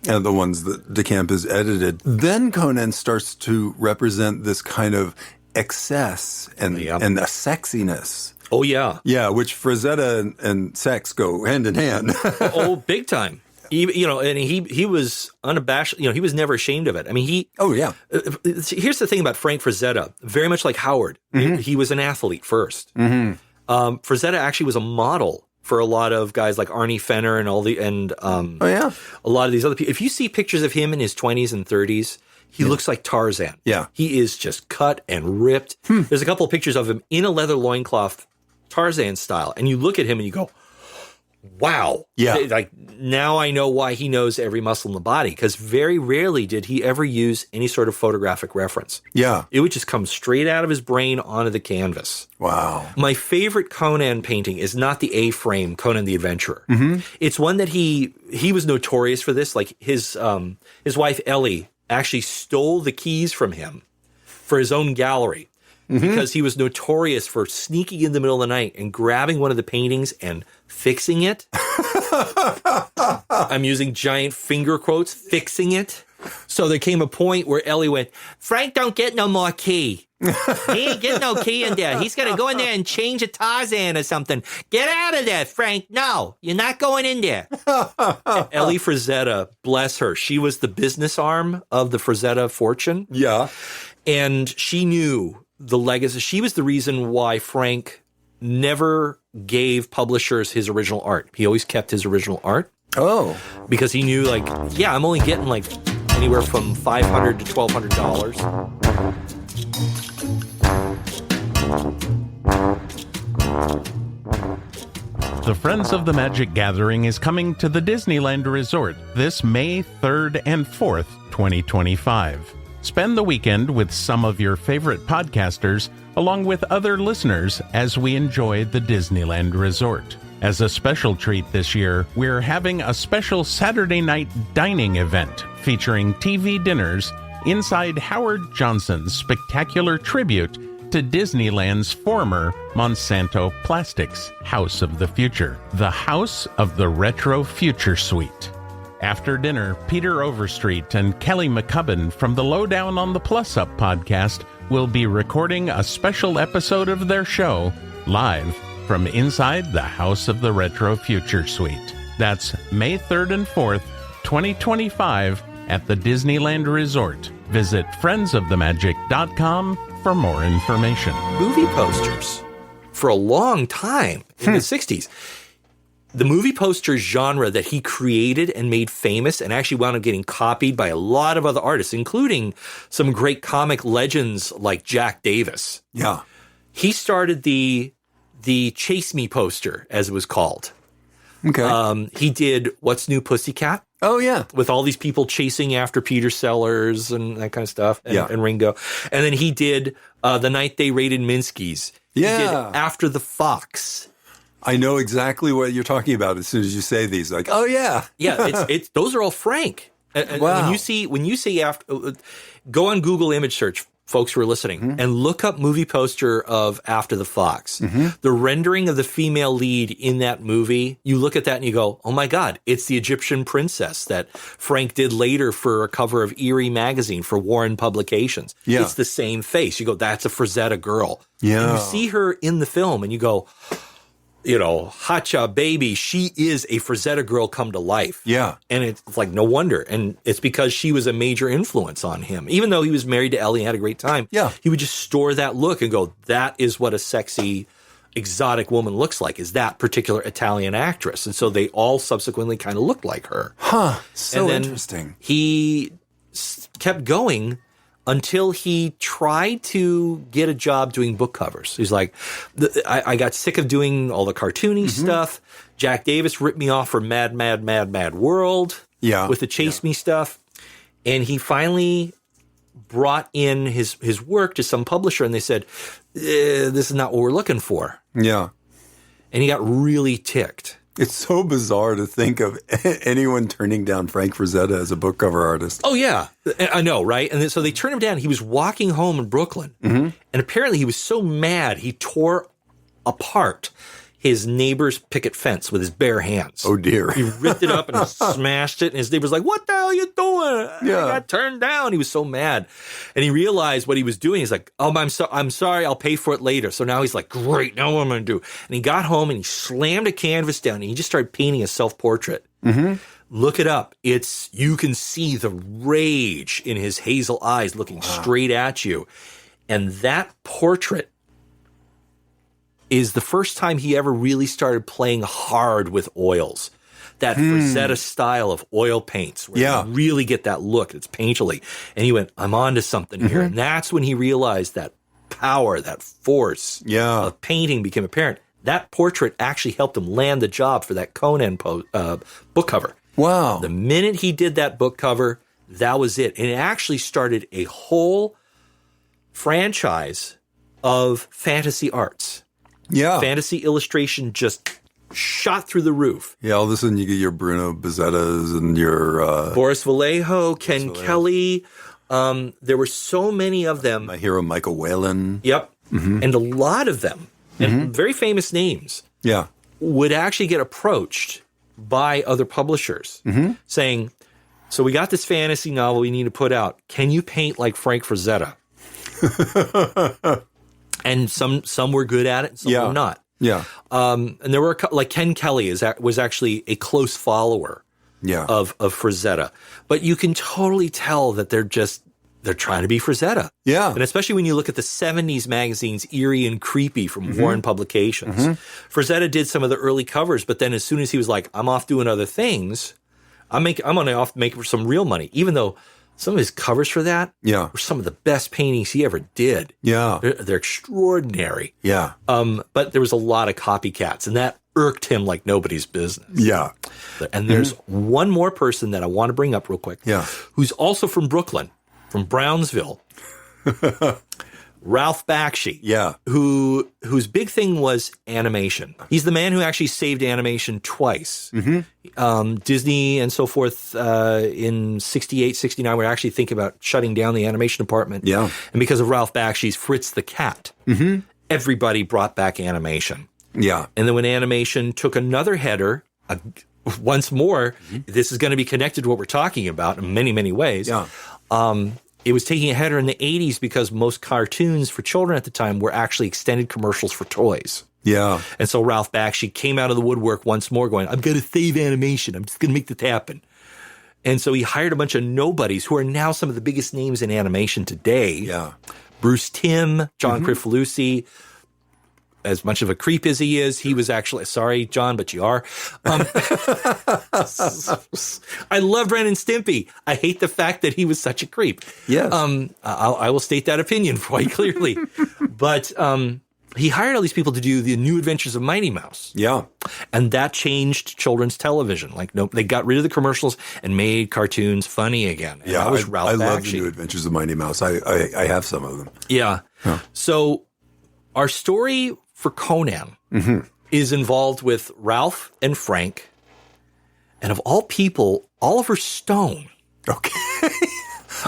C: and the ones that DeCamp has edited, then Conan starts to represent this kind of excess and a sexiness.
D: Oh, yeah.
C: Yeah, which Frazetta and sex go hand in hand.
D: Oh, big time. And he was unabashed. He was never ashamed of it. I mean,
C: Oh, yeah.
D: Here's the thing about Frank Frazetta. Very much like Howard, he was an athlete first. Frazetta actually was a model for a lot of guys like Arnie Fenner and a lot of these other people. If you see pictures of him in his 20s and 30s, he looks like Tarzan.
C: Yeah.
D: He is just cut and ripped. There's a couple of pictures of him in a leather loincloth, Tarzan style, and you look at him and you go, wow.
C: Yeah.
D: Like, now I know why he knows every muscle in the body, because very rarely did he ever use any sort of photographic reference.
C: Yeah.
D: It would just come straight out of his brain onto the canvas.
C: Wow.
D: My favorite Conan painting is not the A-frame Conan the Adventurer. It's one that he was notorious for this. Like, his wife Ellie actually stole the keys from him for his own gallery. Because he was notorious for sneaking in the middle of the night and grabbing one of the paintings and fixing it. I'm using giant finger quotes, fixing it. So there came a point where Ellie went, Frank don't get no more key. He ain't get no key in there. He's going to go in there and change a Tarzan or something. Get out of there, Frank. No, you're not going in there. Ellie Frazetta, bless her. She was the business arm of the Frazetta fortune.
C: Yeah.
D: And she knew the legacy. She was the reason why Frank never gave publishers his original art. He always kept his original art.
C: Oh.
D: Because he knew, like, yeah, I'm only getting like anywhere from $500 to $1,200.
E: The Friends of the Magic Gathering is coming to the Disneyland Resort this May 3rd and 4th, 2025. Spend the weekend with some of your favorite podcasters, along with other listeners, as we enjoy the Disneyland Resort. As a special treat this year, we're having a special Saturday night dining event featuring TV dinners inside Howard Johnson's spectacular tribute to Disneyland's former Monsanto Plastics House of the Future, the House of the Retro Future Suite. After dinner, Peter Overstreet and Kelly McCubbin from the Lowdown on the Plus Up podcast will be recording a special episode of their show live from inside the House of the Retro Future Suite. That's May 3rd and 4th, 2025 at the Disneyland Resort. Visit friendsofthemagic.com for more information.
D: Movie posters for a long time in the 60s. The movie poster genre that he created and made famous and actually wound up getting copied by a lot of other artists, including some great comic legends like Jack Davis.
C: Yeah.
D: He started the Chase Me poster, as it was called.
C: Okay.
D: He did What's New Pussycat?
C: Oh, yeah.
D: With all these people chasing after Peter Sellers and that kind of stuff, and Ringo. And then he did The Night They Raided Minsky's.
C: Yeah.
D: He did After the Fox.
C: I know exactly what you're talking about as soon as you say these. Like, oh, yeah.
D: Yeah, it's those are all Frank. And
C: Wow.
D: when you see after, go on Google image search, folks who are listening, and look up movie poster of After the Fox. The rendering of the female lead in that movie, you look at that and you go, oh my God, it's the Egyptian princess that Frank did later for a cover of Eerie magazine for Warren Publications.
C: Yeah.
D: It's the same face. You go, that's a Frazetta girl.
C: Yeah.
D: And you see her in the film and you go, you know, Hacha baby, she is a Frazetta girl come to life.
C: Yeah.
D: And it's like, no wonder. And it's because she was a major influence on him. Even though he was married to Ellie and had a great time, he would just store that look and go, that is what a sexy, exotic woman looks like, is that particular Italian actress. And so they all subsequently kind of looked like her.
C: Huh. So
D: and then
C: interesting.
D: He kept going until he tried to get a job doing book covers. He's like, I got sick of doing all the cartoony stuff. Jack Davis ripped me off for Mad World with the Chase Me stuff. And he finally brought in his work to some publisher, and they said, this is not what we're looking for.
C: Yeah.
D: And he got really ticked.
C: It's so bizarre to think of anyone turning down Frank Frazetta as a book cover artist.
D: Oh, yeah. I know, right? And then, so they turned him down. He was walking home in Brooklyn. And apparently he was so mad, he tore apart his neighbor's picket fence with his bare hands.
C: Oh, dear.
D: He ripped it up and smashed it. And his neighbor's like, what the hell are you doing?
C: Yeah.
D: I got turned down. He was so mad. And he realized what he was doing. He's like, oh, I'm sorry. I'll pay for it later. So now he's like, great. Now what am I going to do? And he got home and he slammed a canvas down and he just started painting a self-portrait. Look it up. You can see the rage in his hazel eyes looking straight at you. And that portrait is the first time he ever really started playing hard with oils. That Frazetta style of oil paints, where you really get that look. It's painterly. And he went, I'm onto something here. And that's when he realized that power, that force of painting became apparent. That portrait actually helped him land the job for that Conan book cover.
C: Wow.
D: The minute he did that book cover, that was it. And it actually started a whole franchise of fantasy arts.
C: Yeah.
D: Fantasy illustration just shot through the roof.
C: Yeah, all of a sudden you get your Bruno Bezzettas and your...
D: Boris Vallejo, Ken Kelly. There were so many of them.
C: My hero, Michael Whalen.
D: Yep. And a lot of them, and very famous names, would actually get approached by other publishers saying, so we got this fantasy novel we need to put out. Can you paint like Frank Frazetta? And some were good at it, and some were not.
C: Yeah.
D: And there were like Ken Kelly was actually a close follower of Frazetta. But you can totally tell that they're trying to be Frazetta.
C: Yeah.
D: And especially when you look at the 70s magazines, Eerie and Creepy from Warren Publications. Frazetta did some of the early covers, but then as soon as he was like, I'm off doing other things, I'm going to make some real money, even though some of his covers for that were some of the best paintings he ever did.
C: Yeah.
D: They're extraordinary.
C: Yeah.
D: But there was a lot of copycats, and that irked him like nobody's business.
C: Yeah.
D: And there's one more person that I want to bring up real quick.
C: Yeah.
D: Who's also from Brooklyn, from Brownsville. Ralph Bakshi.
C: Yeah.
D: Whose big thing was animation. He's the man who actually saved animation twice. Disney and so forth in 68, 69 were actually thinking about shutting down the animation department.
C: Yeah.
D: And because of Ralph Bakshi's Fritz the Cat, everybody brought back animation.
C: Yeah.
D: And then when animation took another header, once more, this is going to be connected to what we're talking about in many, many ways.
C: Yeah.
D: it was taking a header in the 80s because most cartoons for children at the time were actually extended commercials for toys.
C: Yeah.
D: And so Ralph Bakshi came out of the woodwork once more going, I'm going to save animation. I'm just going to make this happen. And so he hired a bunch of nobodies who are now some of the biggest names in animation today.
C: Yeah.
D: Bruce Timm, John Crifalucci. As much of a creep as he is, he was actually, sorry, John, but you are. I love Ren and Stimpy. I hate the fact that he was such a creep.
C: Yes.
D: I will state that opinion quite clearly. But he hired all these people to do the New Adventures of Mighty Mouse.
C: Yeah.
D: And that changed children's television. Like, no, they got rid of the commercials and made cartoons funny again. And
C: Yeah,
D: that was Ralph
C: I love
D: Bakshi.
C: the New Adventures of Mighty Mouse. I have some of them.
D: Yeah.
C: Huh.
D: So our story for Conan is involved with Ralph and Frank, and of all people, Oliver Stone.
C: Okay.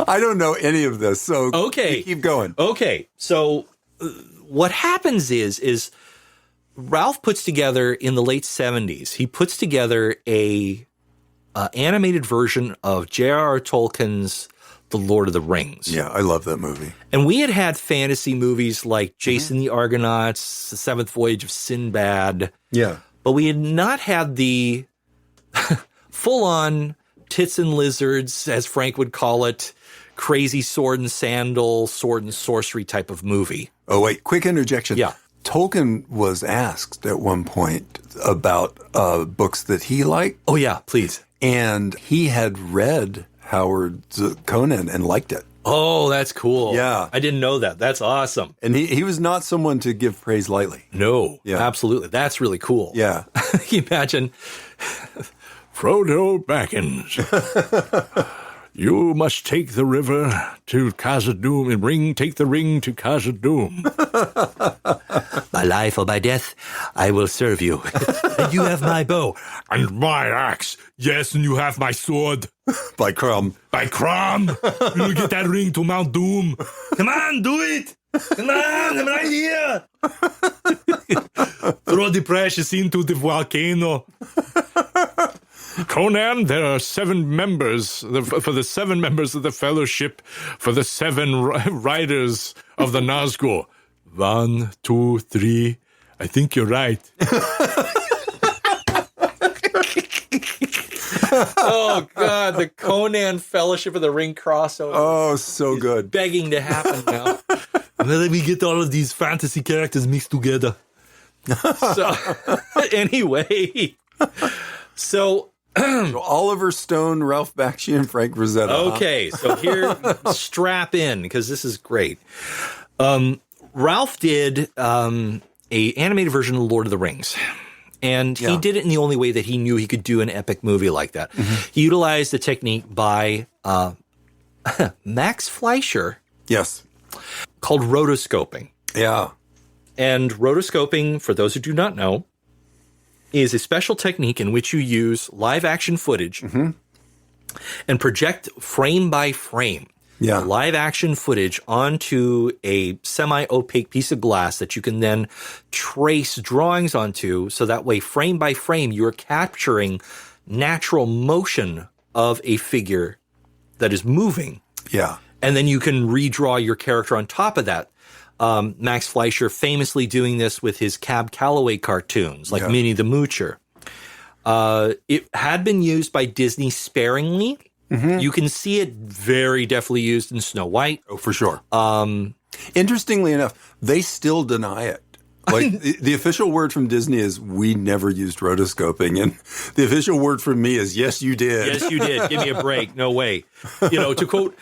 C: I don't know any of this, so
D: Okay.
C: keep going.
D: Okay. So what happens is Ralph puts together in the late 70s, he puts together a animated version of J.R.R. Tolkien's The Lord of the Rings.
C: Yeah, I love that movie.
D: And we had fantasy movies like Jason the Argonauts, The Seventh Voyage of Sinbad.
C: Yeah.
D: But we had not had the full-on tits and lizards, as Frank would call it, crazy sword and sandal, sword and sorcery type of movie.
C: Oh, wait, quick interjection.
D: Yeah.
C: Tolkien was asked at one point about books that he liked,
D: Oh, yeah, please.
C: and he had read Howard's Conan and liked it.
D: Oh, that's cool.
C: Yeah.
D: I didn't know that. That's awesome.
C: And he was not someone to give praise lightly.
D: No,
C: Yeah.
D: absolutely. That's really cool.
C: Yeah.
D: Can you imagine?
A: Frodo Baggins, you must take the river to Khazad-dûm and take the ring to Khazad-dûm.
D: By life or by death, I will serve you. And you have my bow.
A: And my axe. Yes, and you have my sword.
C: By Crumb.
A: By Crom, you'll get that ring to Mount Doom. Come on, do it. Come on, I'm right here. Throw the precious into the volcano. Conan, there are 7 members, for the 7 members of the Fellowship, for the 7 riders of the Nazgûl. 1, 2, 3. I think you're right.
D: Oh, God, the Conan Fellowship of the Ring crossover.
C: Oh, so good.
D: Begging to happen now.
A: And then we get all of these fantasy characters mixed together.
D: So, anyway, so
C: Oliver Stone, Ralph Bakshi, and Frank Frazetta.
D: okay, so here, strap in, because this is great. Ralph did a animated version of Lord of the Rings. And he did it in the only way that he knew he could do an epic movie like that. He utilized a technique by Max Fleischer
C: Yes.
D: called rotoscoping.
C: Yeah.
D: And rotoscoping, for those who do not know, is a special technique in which you use live action footage and project frame by frame live action footage onto a semi-opaque piece of glass that you can then trace drawings onto, so that way frame by frame you're capturing natural motion of a figure that is moving.
C: Yeah.
D: And then you can redraw your character on top of that. Max Fleischer famously doing this with his Cab Calloway cartoons, like Minnie the Moocher. It had been used by Disney sparingly. You can see it very definitely used in Snow White.
C: Oh, for sure. Interestingly enough, they still deny it. Like the official word from Disney is, we never used rotoscoping. And the official word from me is, yes, you did.
D: Yes, you did. Give me a break. No way. You know, to quote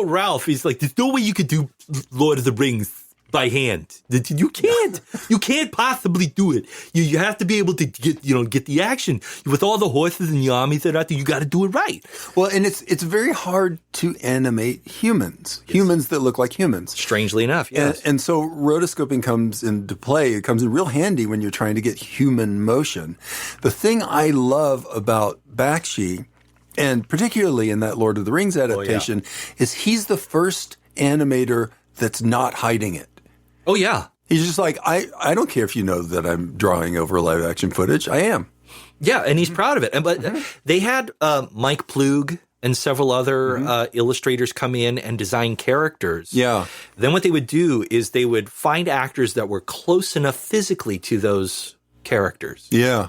D: Ralph, he's like, there's no way you could do Lord of the Rings by hand. You can't. You can't possibly do it. You have to be able to get the action. With all the horses and the armies that are out there, you got to do it right.
C: Well, and it's very hard to animate humans. Yes. Humans that look like humans.
D: Strangely enough, yes.
C: And so rotoscoping comes into play. It comes in real handy when you're trying to get human motion. The thing I love about Bakshi, and particularly in that Lord of the Rings adaptation, is he's the first animator that's not hiding it.
D: Oh, yeah.
C: He's just like, I don't care if you know that I'm drawing over live action footage. I am.
D: Yeah, and he's proud of it. But they had Mike Ploog and several other illustrators come in and design characters.
C: Yeah.
D: Then what they would do is they would find actors that were close enough physically to those characters.
C: Yeah.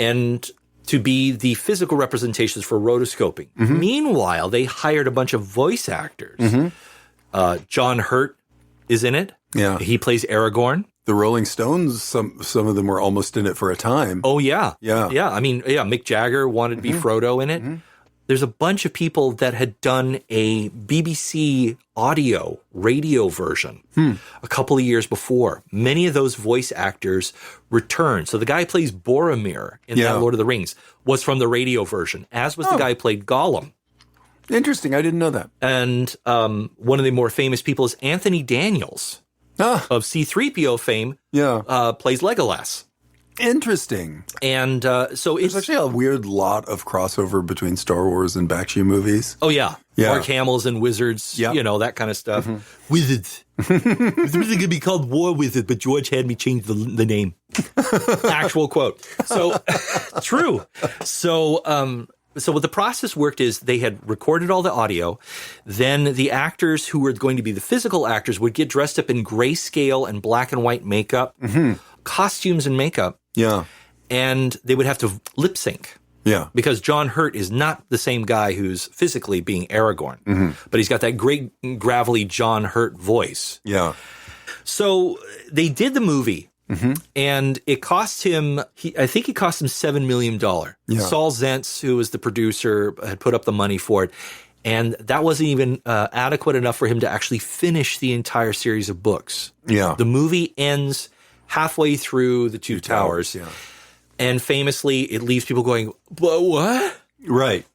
D: And to be the physical representations for rotoscoping. Meanwhile, they hired a bunch of voice actors. John Hurt is in it.
C: Yeah.
D: He plays Aragorn.
C: The Rolling Stones, some of them were almost in it for a time.
D: Oh, yeah.
C: Yeah.
D: Yeah. I mean, yeah, Mick Jagger wanted to be Frodo in it. There's a bunch of people that had done a BBC audio radio version a couple of years before. Many of those voice actors returned. So the guy who plays Boromir in that Lord of the Rings was from the radio version, as was the guy who played Gollum.
C: Interesting. I didn't know that.
D: And one of the more famous people is Anthony Daniels of C-3PO fame, plays Legolas.
C: Interesting.
D: And so
C: There's actually a weird lot of crossover between Star Wars and Bakshi movies.
D: Oh, yeah.
C: Yeah.
D: Mark Hamill's and Wizards,
C: Yep.
D: that kind of stuff. Wizards. It was really going to be called War Wizard, but George had me change the name. Actual quote. So, true. So what the process worked is they had recorded all the audio. Then the actors who were going to be the physical actors would get dressed up in grayscale and black and white makeup, costumes and makeup.
C: Yeah.
D: And they would have to lip sync.
C: Yeah.
D: Because John Hurt is not the same guy who's physically being Aragorn, but he's got that great gravelly John Hurt voice.
C: Yeah.
D: So they did the movie, and it cost him, I think it cost him $7 million.
C: Yeah.
D: Saul Zentz, who was the producer, had put up the money for it. And that wasn't even adequate enough for him to actually finish the entire series of books.
C: Yeah.
D: The movie ends halfway through the Two Towers.
C: Yeah.
D: And famously, it leaves people going, but what?
C: Right.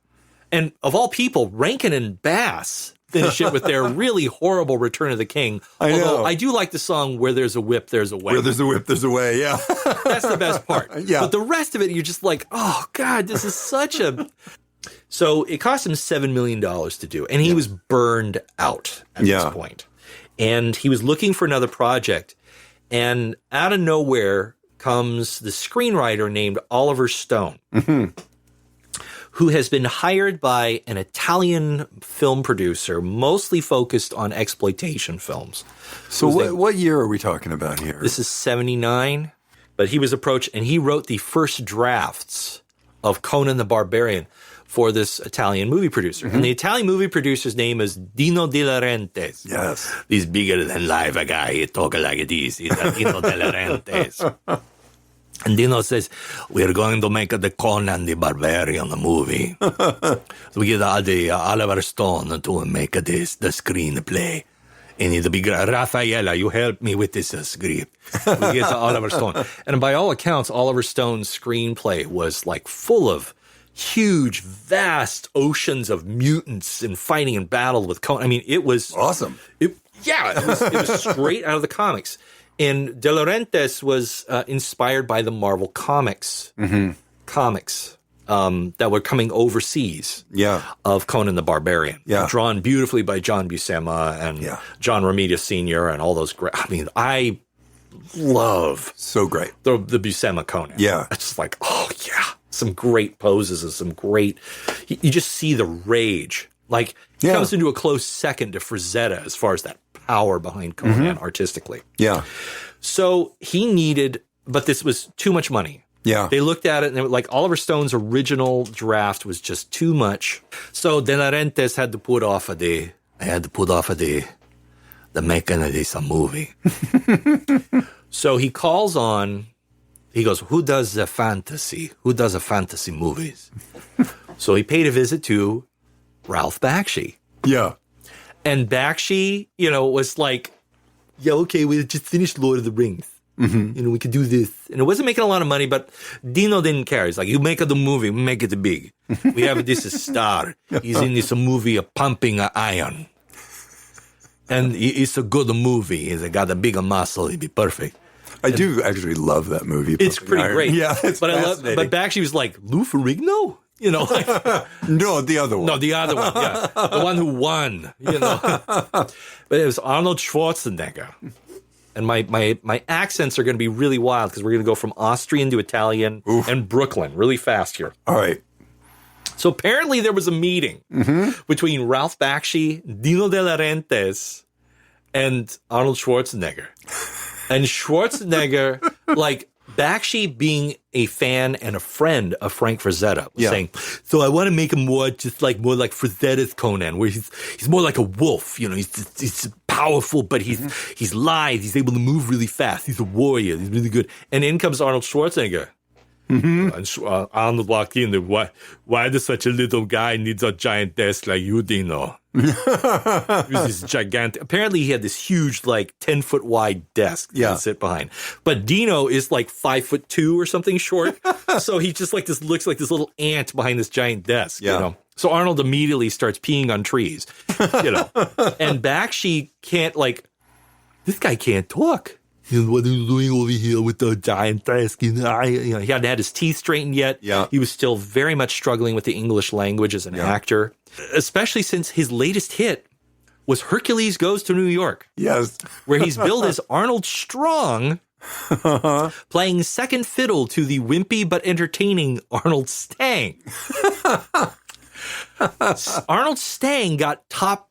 D: And of all people, Rankin and Bass finish it with their really horrible Return of the King. Although I do like the song Where There's a Whip, There's a Way.
C: Where there's a whip, there's a way. Yeah.
D: That's the best part.
C: Yeah.
D: But the rest of it, you're just like, oh, God, this is such a... So it cost him $7 million to do. And he was burned out at this point. And he was looking for another project. And out of nowhere comes the screenwriter named Oliver Stone, who has been hired by an Italian film producer, mostly focused on exploitation films.
C: So what year are we talking about here?
D: This is 79, but he was approached and he wrote the first drafts of Conan the Barbarian for this Italian movie producer. And the Italian movie producer's name is Dino De Laurentiis.
C: Yes.
A: This bigger than life guy, he talk like this. He's a Dino De Laurentiis. And Dino says, we're going to make the Conan the Barbarian movie. So we get the Oliver Stone to make the screenplay. And it's a big, Raffaella, you help me with this script. We get to Oliver Stone. And by all accounts, Oliver Stone's screenplay was like full of huge, vast oceans of mutants and fighting and battle with Conan. I mean, it was
C: awesome.
D: It was straight out of the comics. And De Laurentiis was inspired by the Marvel comics that were coming overseas of Conan the Barbarian. Drawn beautifully by John Buscema and John Romita Sr. and all those great. I mean, I love
C: so great
D: the Buscema Conan. It's just like, oh, yeah. Some great poses and some great... You just see the rage. Like, it comes into a close second to Frazetta as far as that power behind Conan artistically. So he needed... But this was too much money. They looked at it and they were like, Oliver Stone's original draft was just too much. So De Laurentiis had to put off the making of this movie. So he calls on... He goes, who does a fantasy? Who does a fantasy movies? So he paid a visit to Ralph Bakshi. And Bakshi, was like, okay, we just finished Lord of the Rings. We could do this. And it wasn't making a lot of money, but Dino didn't care. He's like, you make the movie, we make it big. We have this star. He's in this movie pumping iron. And it's a good movie. He's got a bigger muscle. He'd be perfect.
C: I do actually love that movie.
D: It's pretty great.
C: It's fascinating.
D: But Bakshi was like, Lou Ferrigno?
C: No, the other one.
D: No, the other one, the one who won, But it was Arnold Schwarzenegger. And my accents are going to be really wild because we're going to go from Austrian to Italian and Brooklyn really fast here.
C: All right.
D: So apparently there was a meeting between Ralph Bakshi, Dino De Laurentiis, and Arnold Schwarzenegger. And Schwarzenegger, like Bakshi being a fan and a friend of Frank Frazetta, was saying, so I want to make him more like Frazetta's Conan, where he's more like a wolf. You know, he's powerful, but he's lithe. He's able to move really fast. He's a warrior. He's really good. And in comes Arnold Schwarzenegger. And Arnold walked in. Why does such a little guy needs a giant desk like you, Dino? This gigantic. Apparently, he had this huge, like 10-foot wide desk to sit behind. But Dino is like 5'2" or something short, so he just looks like this little ant behind this giant desk. You know? So Arnold immediately starts peeing on trees. You know, and Bakshi can't this guy can't talk. What are you doing over here with the giant desk? He hadn't had his teeth straightened yet. Yeah. He was still very much struggling with the English language as an actor, especially since his latest hit was Hercules Goes to New York. Yes. Where he's billed as Arnold Strong, playing second fiddle to the wimpy but entertaining Arnold Stang. Arnold Stang got top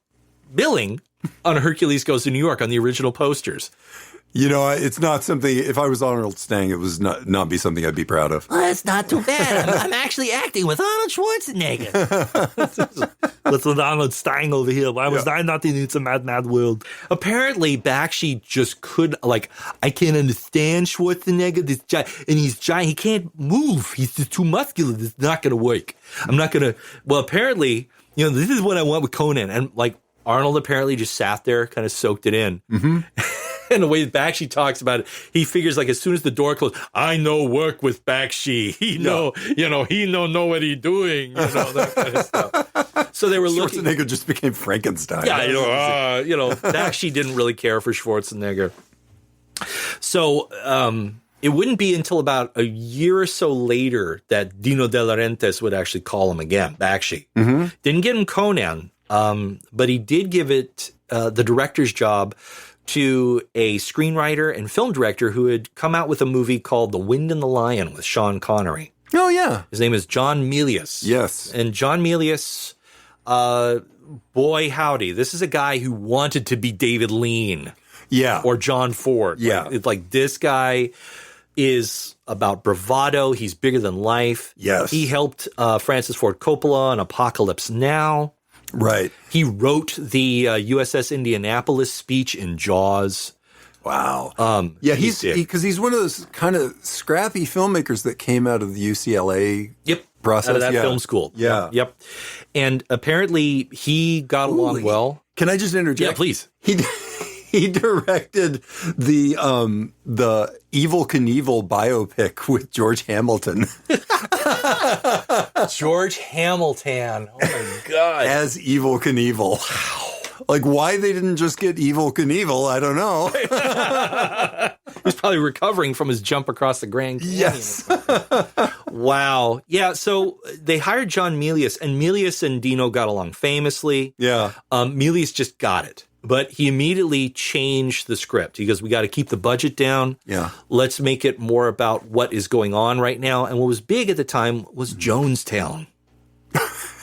D: billing on Hercules Goes to New York on the original posters.
C: You know, it's not something, if I was Arnold Stang, it was not be something I'd be proud of.
F: Well, that's not too bad. I'm actually acting with Arnold Schwarzenegger.
D: Let's let Arnold Stang over here. Why was I not in It's a Mad, Mad World? Apparently, Bakshi just couldn't, I can't understand Schwarzenegger. This giant, and he's giant. He can't move. He's just too muscular. It's not going to work. I'm not going to, well, apparently, this is what I want with Conan. And, Arnold apparently just sat there, kind of soaked it in. Mm-hmm. And the way Bakshi talks about it, he figures as soon as the door closed, I know work with Bakshi. He know what he's doing, that kind of stuff. So they were looking.
C: Schwarzenegger just became Frankenstein.
D: Yeah, Bakshi didn't really care for Schwarzenegger. So it wouldn't be until about a year or so later that Dino De Laurentiis would actually call him again, Bakshi. Mm-hmm. Didn't get him Conan, but he did give it the director's job to a screenwriter and film director who had come out with a movie called The Wind and the Lion with Sean Connery.
C: Oh, yeah.
D: His name is John Milius.
C: Yes.
D: And John Milius, boy howdy, this is a guy who wanted to be David Lean.
C: Yeah.
D: Or John Ford.
C: Yeah.
D: This guy is about bravado. He's bigger than life.
C: Yes.
D: He helped Francis Ford Coppola on Apocalypse Now.
C: Right.
D: He wrote the USS Indianapolis speech in Jaws.
C: Wow. Because he's one of those kind of scrappy filmmakers that came out of the UCLA process.
D: Out of that film school.
C: Yeah.
D: Yep. And apparently he got along well.
C: Can I just interject?
D: Yeah, please.
C: He directed the Evel Knievel biopic with George Hamilton.
D: George Hamilton. Oh, my God.
C: As Evel Knievel. Wow. Why they didn't just get Evel Knievel, I don't know.
D: He's probably recovering from his jump across the Grand Canyon.
C: Yes.
D: Wow. Yeah, so they hired John Milius, and Milius and Dino got along famously.
C: Yeah.
D: Milius just got it. But he immediately changed the script. He goes, we got to keep the budget down.
C: Yeah.
D: Let's make it more about what is going on right now. And what was big at the time was Jonestown.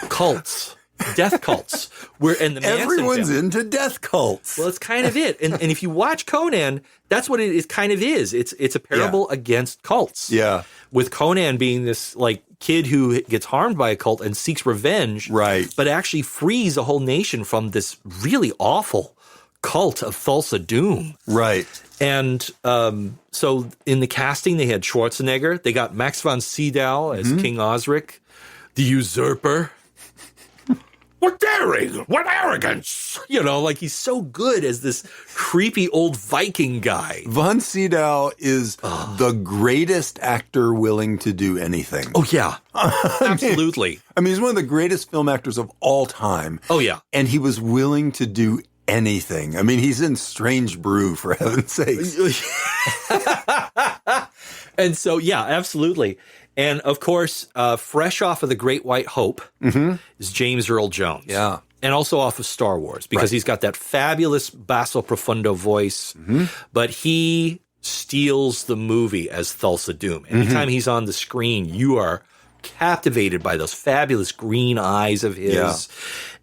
D: Cults. Death cults.
C: Everyone's into death cults.
D: Well, it's kind of it. And if you watch Conan, that's what it kind of is. It's a parable against cults.
C: Yeah.
D: With Conan being this kid who gets harmed by a cult and seeks revenge.
C: Right.
D: But actually frees a whole nation from this really awful cult of Thulsa Doom.
C: Right.
D: And so in the casting, they had Schwarzenegger. They got Max von Sydow as King Osric, the usurper. What daring! What arrogance! He's so good as this creepy old Viking guy.
C: Von Sydow is the greatest actor willing to do anything.
D: Oh, yeah. Absolutely.
C: He's one of the greatest film actors of all time.
D: Oh, yeah.
C: And he was willing to do anything. He's in Strange Brew, for heaven's sakes.
D: And so, yeah, absolutely. And, of course, fresh off of The Great White Hope is James Earl Jones.
C: Yeah.
D: And also off of Star Wars, because he's got that fabulous basso profundo voice. But he steals the movie as Thulsa Doom. Anytime he's on the screen, you are captivated by those fabulous green eyes of his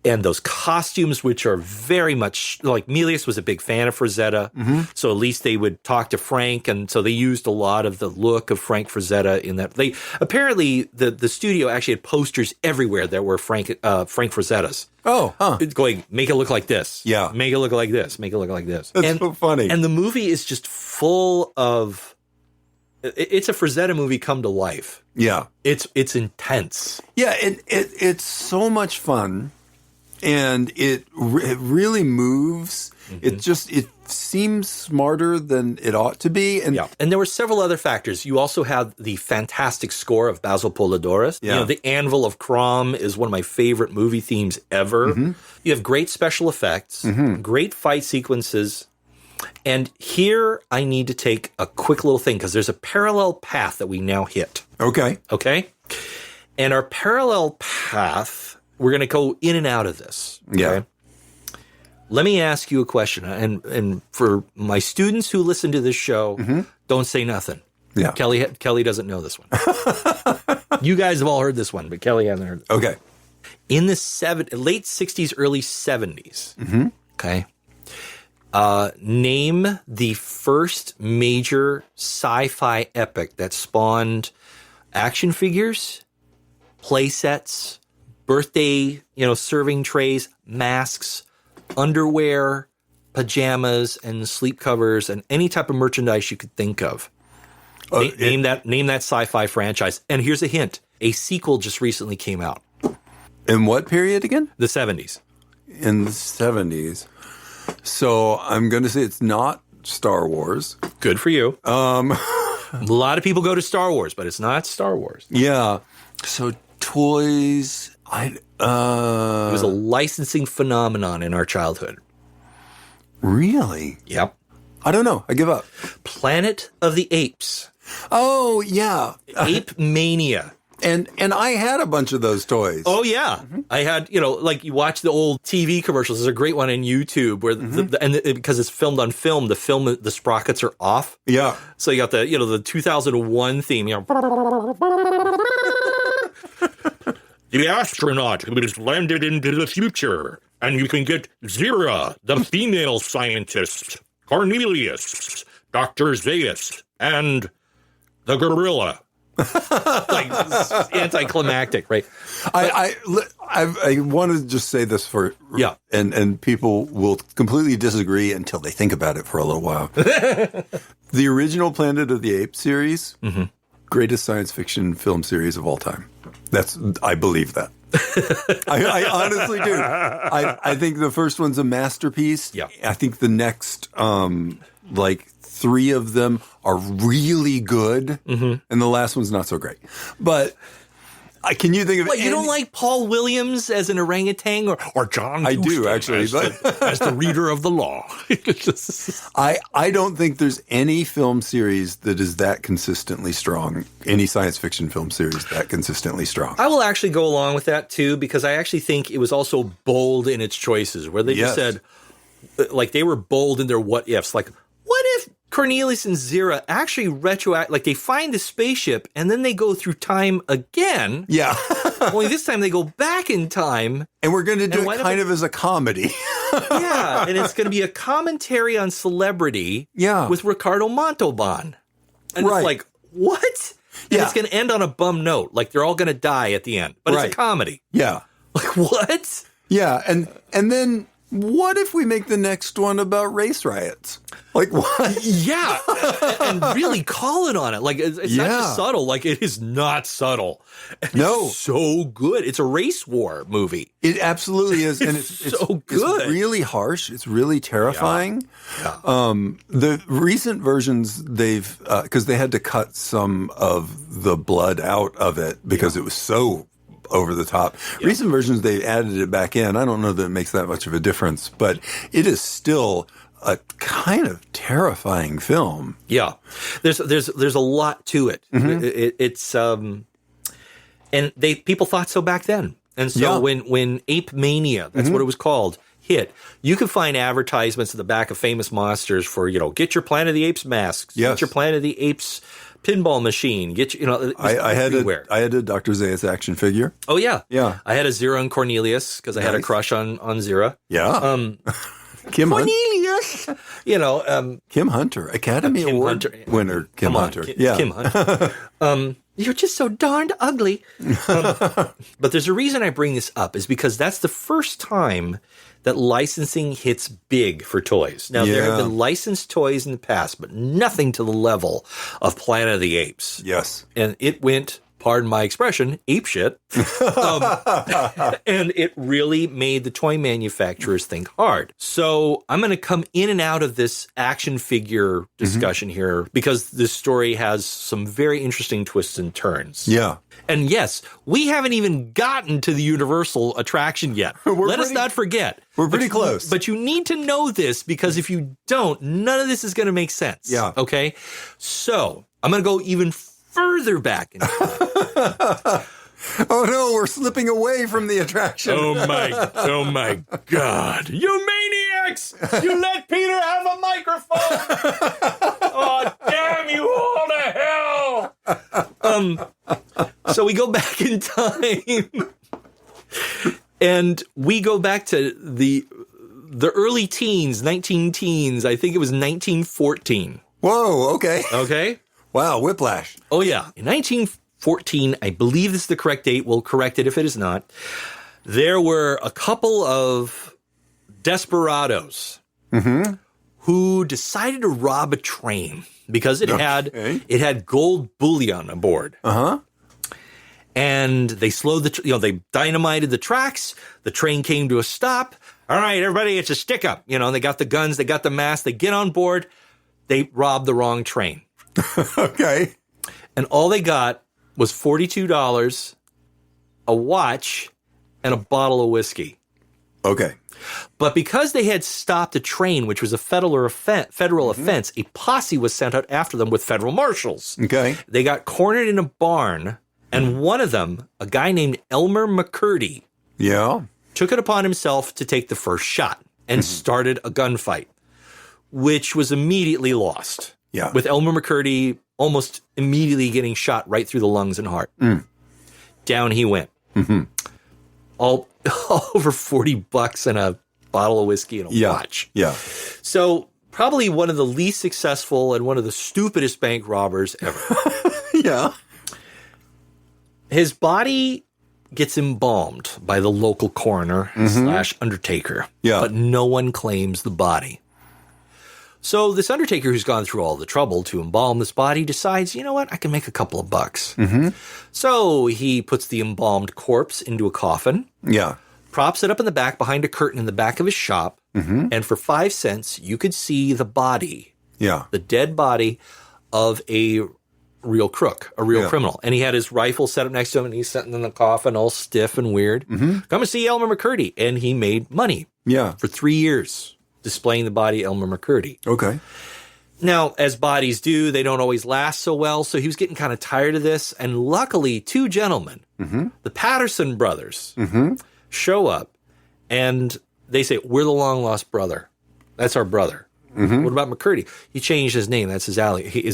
D: and those costumes, which are very much like Milius was a big fan of Frazetta. So at least they would talk to Frank. And so they used a lot of the look of Frank Frazetta in that. They apparently the studio actually had posters everywhere that were Frank Frazetta's.
C: Oh, huh.
D: It's going, make it look like this.
C: Yeah.
D: Make it look like this. Make it look like this.
C: That's so funny.
D: And the movie is just full of, it's a Frazetta movie come to life.
C: Yeah.
D: It's intense.
C: Yeah, it's so much fun, and it really moves. It seems smarter than it ought to be. And
D: and there were several other factors. You also have the fantastic score of Basil Polidoris.
C: Yeah.
D: You know, the Anvil of Crom is one of my favorite movie themes ever. You have great special effects, great fight sequences. And here I need to take a quick little thing because there's a parallel path that we now hit.
C: Okay.
D: And our parallel path, we're going to go in and out of this. Okay?
C: Yeah.
D: Let me ask you a question. And for my students who listen to this show, don't say nothing.
C: Yeah.
D: Kelly doesn't know this one. You guys have all heard this one, but Kelly hasn't heard it.
C: Okay.
D: In the late 60s, early 70s, okay, name the first major sci-fi epic that spawned action figures, play sets, birthday, serving trays, masks, underwear, pajamas, and sleep covers, and any type of merchandise you could think of. Name that sci-fi franchise. And here's a hint. A sequel just recently came out.
C: In what period again?
D: The 70s.
C: In the 70s. So I'm going to say it's not Star Wars.
D: Good for you. A lot of people go to Star Wars, but it's not Star Wars.
C: Yeah. So toys,
D: it was a licensing phenomenon in our childhood.
C: Really?
D: Yep.
C: I don't know. I give up.
D: Planet of the Apes.
C: Oh, yeah.
D: Ape Mania.
C: And I had a bunch of those toys.
D: Oh, yeah. I had, like you watch the old TV commercials. There's a great one on YouTube where, because it's filmed on film, the sprockets are off.
C: Yeah.
D: So you got the 2001 theme, The astronaut who has landed into the future, and you can get Zira, the female scientist, Cornelius, Dr. Zaius, and the gorilla. Like anticlimactic, right?
C: I want to just say this and people will completely disagree until they think about it for a little while. The original Planet of the Apes series, greatest science fiction film series of all time. I believe that. I honestly do. I think the first one's a masterpiece.
D: Yeah.
C: I think the next, three of them are really good, and the last one's not so great. But can you think of
D: you don't like Paul Williams as an orangutan or John?
C: I do actually,
D: as the reader of the law.
C: I don't think there's any film series that is that consistently strong. Any science fiction film series that consistently strong.
D: I will actually go along with that too, because I actually think it was also bold in its choices, where they just said, like, they were bold in their what ifs. Like, what if Cornelius and Zira actually they find the spaceship and then they go through time again.
C: Yeah.
D: Only this time they go back in time.
C: And we're going to do it kind of as a comedy.
D: Yeah. And it's going to be a commentary on celebrity with Ricardo Montalban. And it's like, what? And it's going to end on a bum note. Like, they're all going to die at the end. But it's a comedy.
C: Yeah.
D: Like, what?
C: Yeah. And then what if we make the next one about race riots? Like, what?
D: Yeah. And really call it on it. Like, it's not just subtle. Like, it is not subtle. It's so good. It's a race war movie.
C: It absolutely is. And it's
D: so good.
C: It's really harsh. It's really terrifying.
D: Yeah.
C: The recent versions, because they had to cut some of the blood out of it because it was so over the top. Yeah. Recent versions, they added it back in. I don't know that it makes that much of a difference, but it is still a kind of terrifying film.
D: Yeah. There's a lot to it. It's and people thought so back then. And so when Ape Mania, that's what it was called, hit, you can find advertisements at the back of Famous Monsters for, get your Planet of the Apes masks, get your Planet of the Apes pinball machine. Get
C: I had a Dr. Zaius action figure.
D: Oh yeah,
C: yeah.
D: I had a Zira and Cornelius because I had a crush on Zira.
C: Yeah. Kim
D: Cornelius.
C: Kim Hunter, Academy Award winner. Kim Hunter.
D: Kim Hunter. You're just so darned ugly. But there's a reason I bring this up is because that's the first time that licensing hits big for toys. Now, there have been licensed toys in the past, but nothing to the level of Planet of the Apes.
C: Yes.
D: And it went, pardon my expression, apeshit. And it really made the toy manufacturers think hard. So I'm going to come in and out of this action figure discussion here because this story has some very interesting twists and turns.
C: Yeah.
D: And yes, we haven't even gotten to the Universal attraction yet. Let us not forget.
C: We're pretty close.
D: But you need to know this because if you don't, none of this is going to make sense.
C: Yeah.
D: Okay? So I'm going to go even further back in time.
C: Oh no, we're slipping away from the attraction.
A: Oh my God. You maniacs! You let Peter have a microphone! Oh, damn you all to hell!
D: So we go back in time. And we go back to the early teens, 19 teens. I think it was 1914.
C: Whoa, okay.
D: Okay?
C: Wow, whiplash.
D: Oh, yeah. In 1914, I believe this is the correct date. We'll correct it if it is not. There were a couple of desperados who decided to rob a train because it had gold bullion aboard. And they slowed they dynamited the tracks. The train came to a stop. All right, everybody, it's a stick up. They got the guns, they got the mask, they get on board. They robbed the wrong train.
C: Okay.
D: And all they got was $42, a watch, and a bottle of whiskey.
C: Okay.
D: But because they had stopped a train, which was a federal offense, a posse was sent out after them with federal marshals.
C: Okay.
D: They got cornered in a barn, and one of them, a guy named Elmer McCurdy, took it upon himself to take the first shot and started a gunfight, which was immediately lost.
C: Yeah.
D: With Elmer McCurdy almost immediately getting shot right through the lungs and heart. Down he went. All over $40 and a bottle of whiskey and a watch.
C: Yeah.
D: So probably one of the least successful and one of the stupidest bank robbers ever.
C: Yeah.
D: His body gets embalmed by the local coroner / undertaker.
C: Yeah.
D: But no one claims the body. So this undertaker who's gone through all the trouble to embalm this body decides, you know what, I can make a couple of bucks. So he puts the embalmed corpse into a coffin.
C: Yeah.
D: Props it up in the back behind a curtain in the back of his shop. And for 5 cents, you could see the body, the dead body of a real crook, a real criminal. And he had his rifle set up next to him and he's sitting in the coffin all stiff and weird. Come and see Elmer McCurdy. And he made money for 3 years. Displaying the body of Elmer McCurdy.
C: Okay.
D: Now, as bodies do, they don't always last so well, so he was getting kind of tired of this. And luckily, 2 gentlemen, the Patterson brothers, show up, and they say, we're the long-lost brother. That's our brother. What about McCurdy? He changed his name. That's his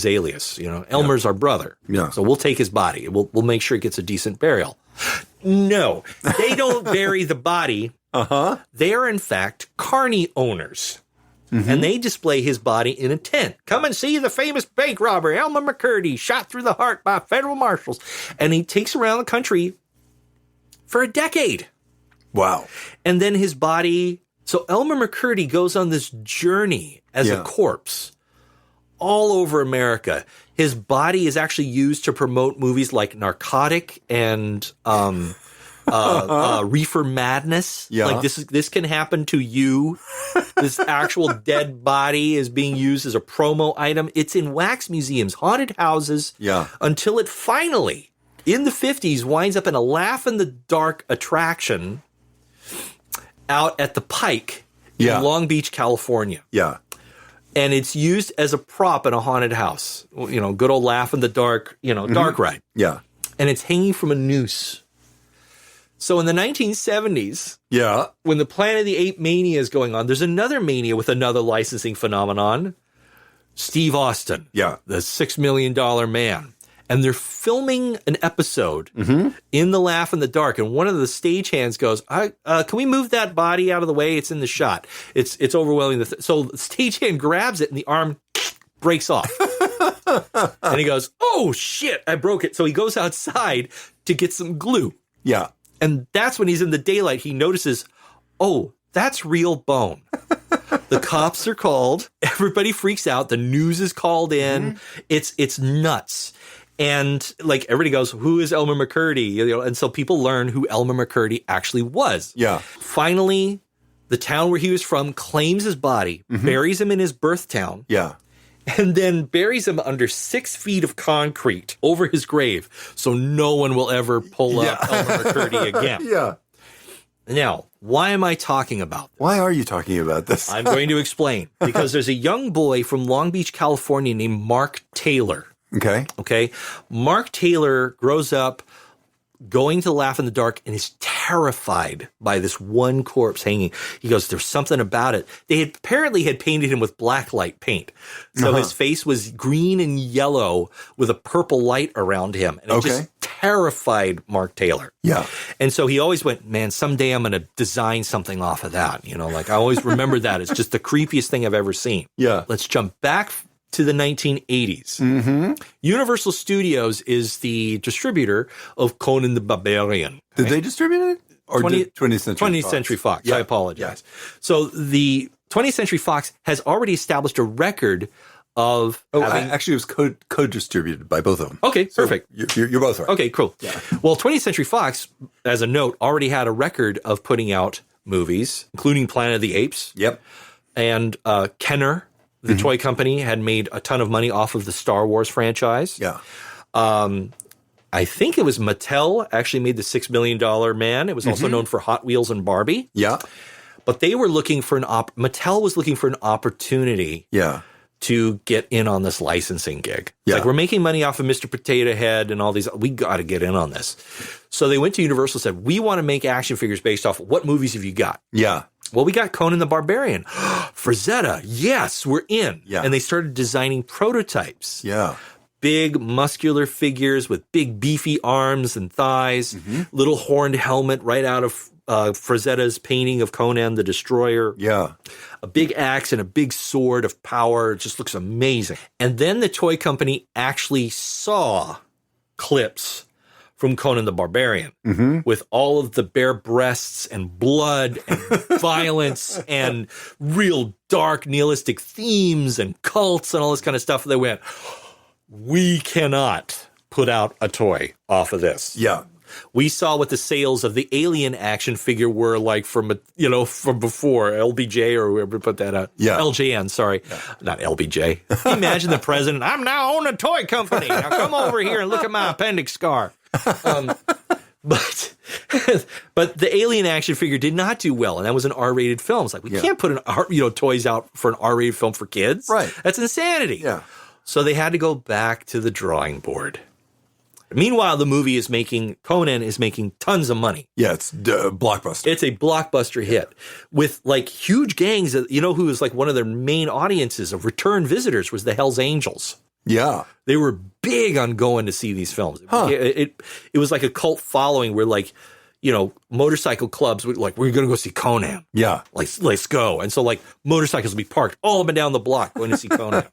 D: alias. Elmer's our brother.
C: Yeah.
D: So we'll take his body. We'll make sure it gets a decent burial. No, they don't bury the body. They are, in fact, carny owners. And they display his body in a tent. Come and see the famous bank robber, Elmer McCurdy, shot through the heart by federal marshals. And he takes around the country for a decade.
C: Wow.
D: And then his body... So Elmer McCurdy goes on this journey as a corpse all over America. His body is actually used to promote movies like Narcotic and Reefer Madness.
C: Yeah.
D: Like this can happen to you. This actual dead body is being used as a promo item. It's in wax museums, haunted houses, until it finally, in the 50s, winds up in a laugh-in-the-dark attraction out at the Pike in Long Beach, California.
C: Yeah.
D: And it's used as a prop in a haunted house. Good old laugh in the dark, dark ride.
C: Yeah.
D: And it's hanging from a noose. So in the 1970s, when the Planet of the Apes mania is going on, there's another mania with another licensing phenomenon. Steve Austin,
C: Yeah.
D: the $6 million man. And they're filming an episode in the Laugh in the Dark. And one of the stagehands goes, can we move that body out of the way? It's in the shot. It's overwhelming. So the stagehand grabs it and the arm breaks off. And he goes, oh, shit, I broke it. So he goes outside to get some glue.
C: Yeah.
D: And that's when he's in the daylight. He notices, oh, that's real bone. The cops are called. Everybody freaks out. The news is called in. It's nuts. And like everybody goes, who is Elmer McCurdy? You know, and so people learn who Elmer McCurdy actually was.
C: Yeah.
D: Finally, the town where he was from claims his body, buries him in his birth town.
C: Yeah.
D: And then buries him under 6 feet of concrete over his grave. So no one will ever pull up Elmer McCurdy again.
C: Yeah.
D: Now, why am I talking about this?
C: Why are you talking about this?
D: I'm going to explain. Because there's a young boy from Long Beach, California named Mark Taylor. Okay. Mark Taylor grows up going to Laugh in the Dark and is terrified by this one corpse hanging. He goes, there's something about it. They had apparently painted him with blacklight paint. So his face was green and yellow with a purple light around him. And it just terrified Mark Taylor.
C: Yeah.
D: And so he always went, man, someday I'm going to design something off of that. You know, like I always remember that. It's just the creepiest thing I've ever seen.
C: Yeah.
D: Let's jump back to the 1980s. Universal Studios is the distributor of Conan the Barbarian.
C: Did they distribute it? Or 20th Century Fox?
D: Yeah. I apologize. Yeah. So the 20th Century Fox has already established a record of having...
C: Actually, it was co-distributed by both of them.
D: Okay, perfect.
C: So you're both right.
D: Okay, cool. Yeah. Well, 20th Century Fox, as a note, already had a record of putting out movies, including Planet of the Apes.
C: Yep.
D: And Kenner, the toy company, had made a ton of money off of the Star Wars franchise.
C: Yeah.
D: I think it was Mattel actually made the $6 million man. It was also known for Hot Wheels and Barbie.
C: Yeah.
D: But they were looking for Mattel was looking for an opportunity to get in on this licensing gig. It's like, we're making money off of Mr. Potato Head and all these. We got to get in on this. So they went to Universal and said, we want to make action figures based off of what movies have you got?
C: Yeah.
D: Well, we got Conan the Barbarian. Frazetta, yes, we're in.
C: Yeah.
D: And they started designing prototypes.
C: Yeah.
D: Big muscular figures with big beefy arms and thighs, little horned helmet right out of Frazetta's painting of Conan the Destroyer.
C: Yeah.
D: A big axe and a big sword of power. It just looks amazing. And then the toy company actually saw clips from Conan the Barbarian with all of the bare breasts and blood and violence and real dark nihilistic themes and cults and all this kind of stuff. They went, we cannot put out a toy off of this.
C: Yeah.
D: We saw what the sales of the Alien action figure were like from before, LBJ or whoever put that out.
C: Yeah.
D: LJN, sorry. Yeah. Not LBJ. Imagine the president, I'm now owning a toy company. Now come over here and look at my appendix scar. But the Alien action figure did not do well, and that was an R-rated film. It's like, we can't put toys out for an R-rated film for kids.
C: Right.
D: That's insanity.
C: Yeah.
D: So they had to go back to the drawing board. Meanwhile, the movie Conan is making tons of money.
C: Yeah, it's blockbuster.
D: It's a blockbuster hit with like huge gangs. Who was like one of their main audiences of return visitors was the Hells Angels.
C: Yeah.
D: They were big on going to see these films. It was like a cult following where like, motorcycle clubs would like, we're going to go see Conan.
C: Yeah.
D: Like, let's go. And so like motorcycles would be parked all up and down the block going to see Conan.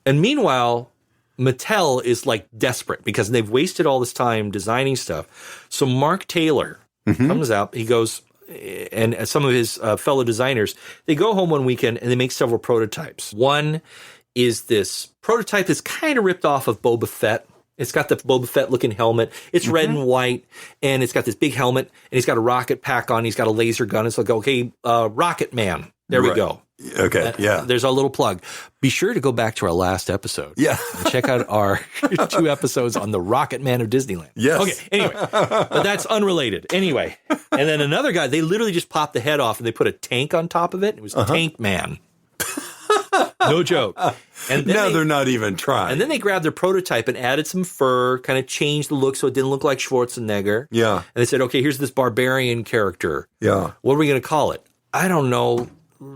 D: And meanwhile, Mattel is like desperate because they've wasted all this time designing stuff. So Mark Taylor comes out, he goes, and some of his fellow designers, they go home one weekend and they make several prototypes. One is this prototype that's kind of ripped off of Boba Fett. It's got the Boba Fett looking helmet. It's red and white, and it's got this big helmet, and he's got a rocket pack on. He's got a laser gun. It's like, okay, Rocket Man. There we go.
C: Okay, yeah.
D: There's our little plug. Be sure to go back to our last episode.
C: Yeah.
D: And check out our 2 episodes on the Rocket Man of Disneyland.
C: Yes.
D: Okay, anyway. But that's unrelated. Anyway. And then another guy, they literally just popped the head off and they put a tank on top of it. It was Tank Man. No joke. And then
C: they're not even trying.
D: And then they grabbed their prototype and added some fur, kind of changed the look so it didn't look like Schwarzenegger.
C: Yeah.
D: And they said, okay, here's this barbarian character.
C: Yeah.
D: What are we going to call it? I don't know.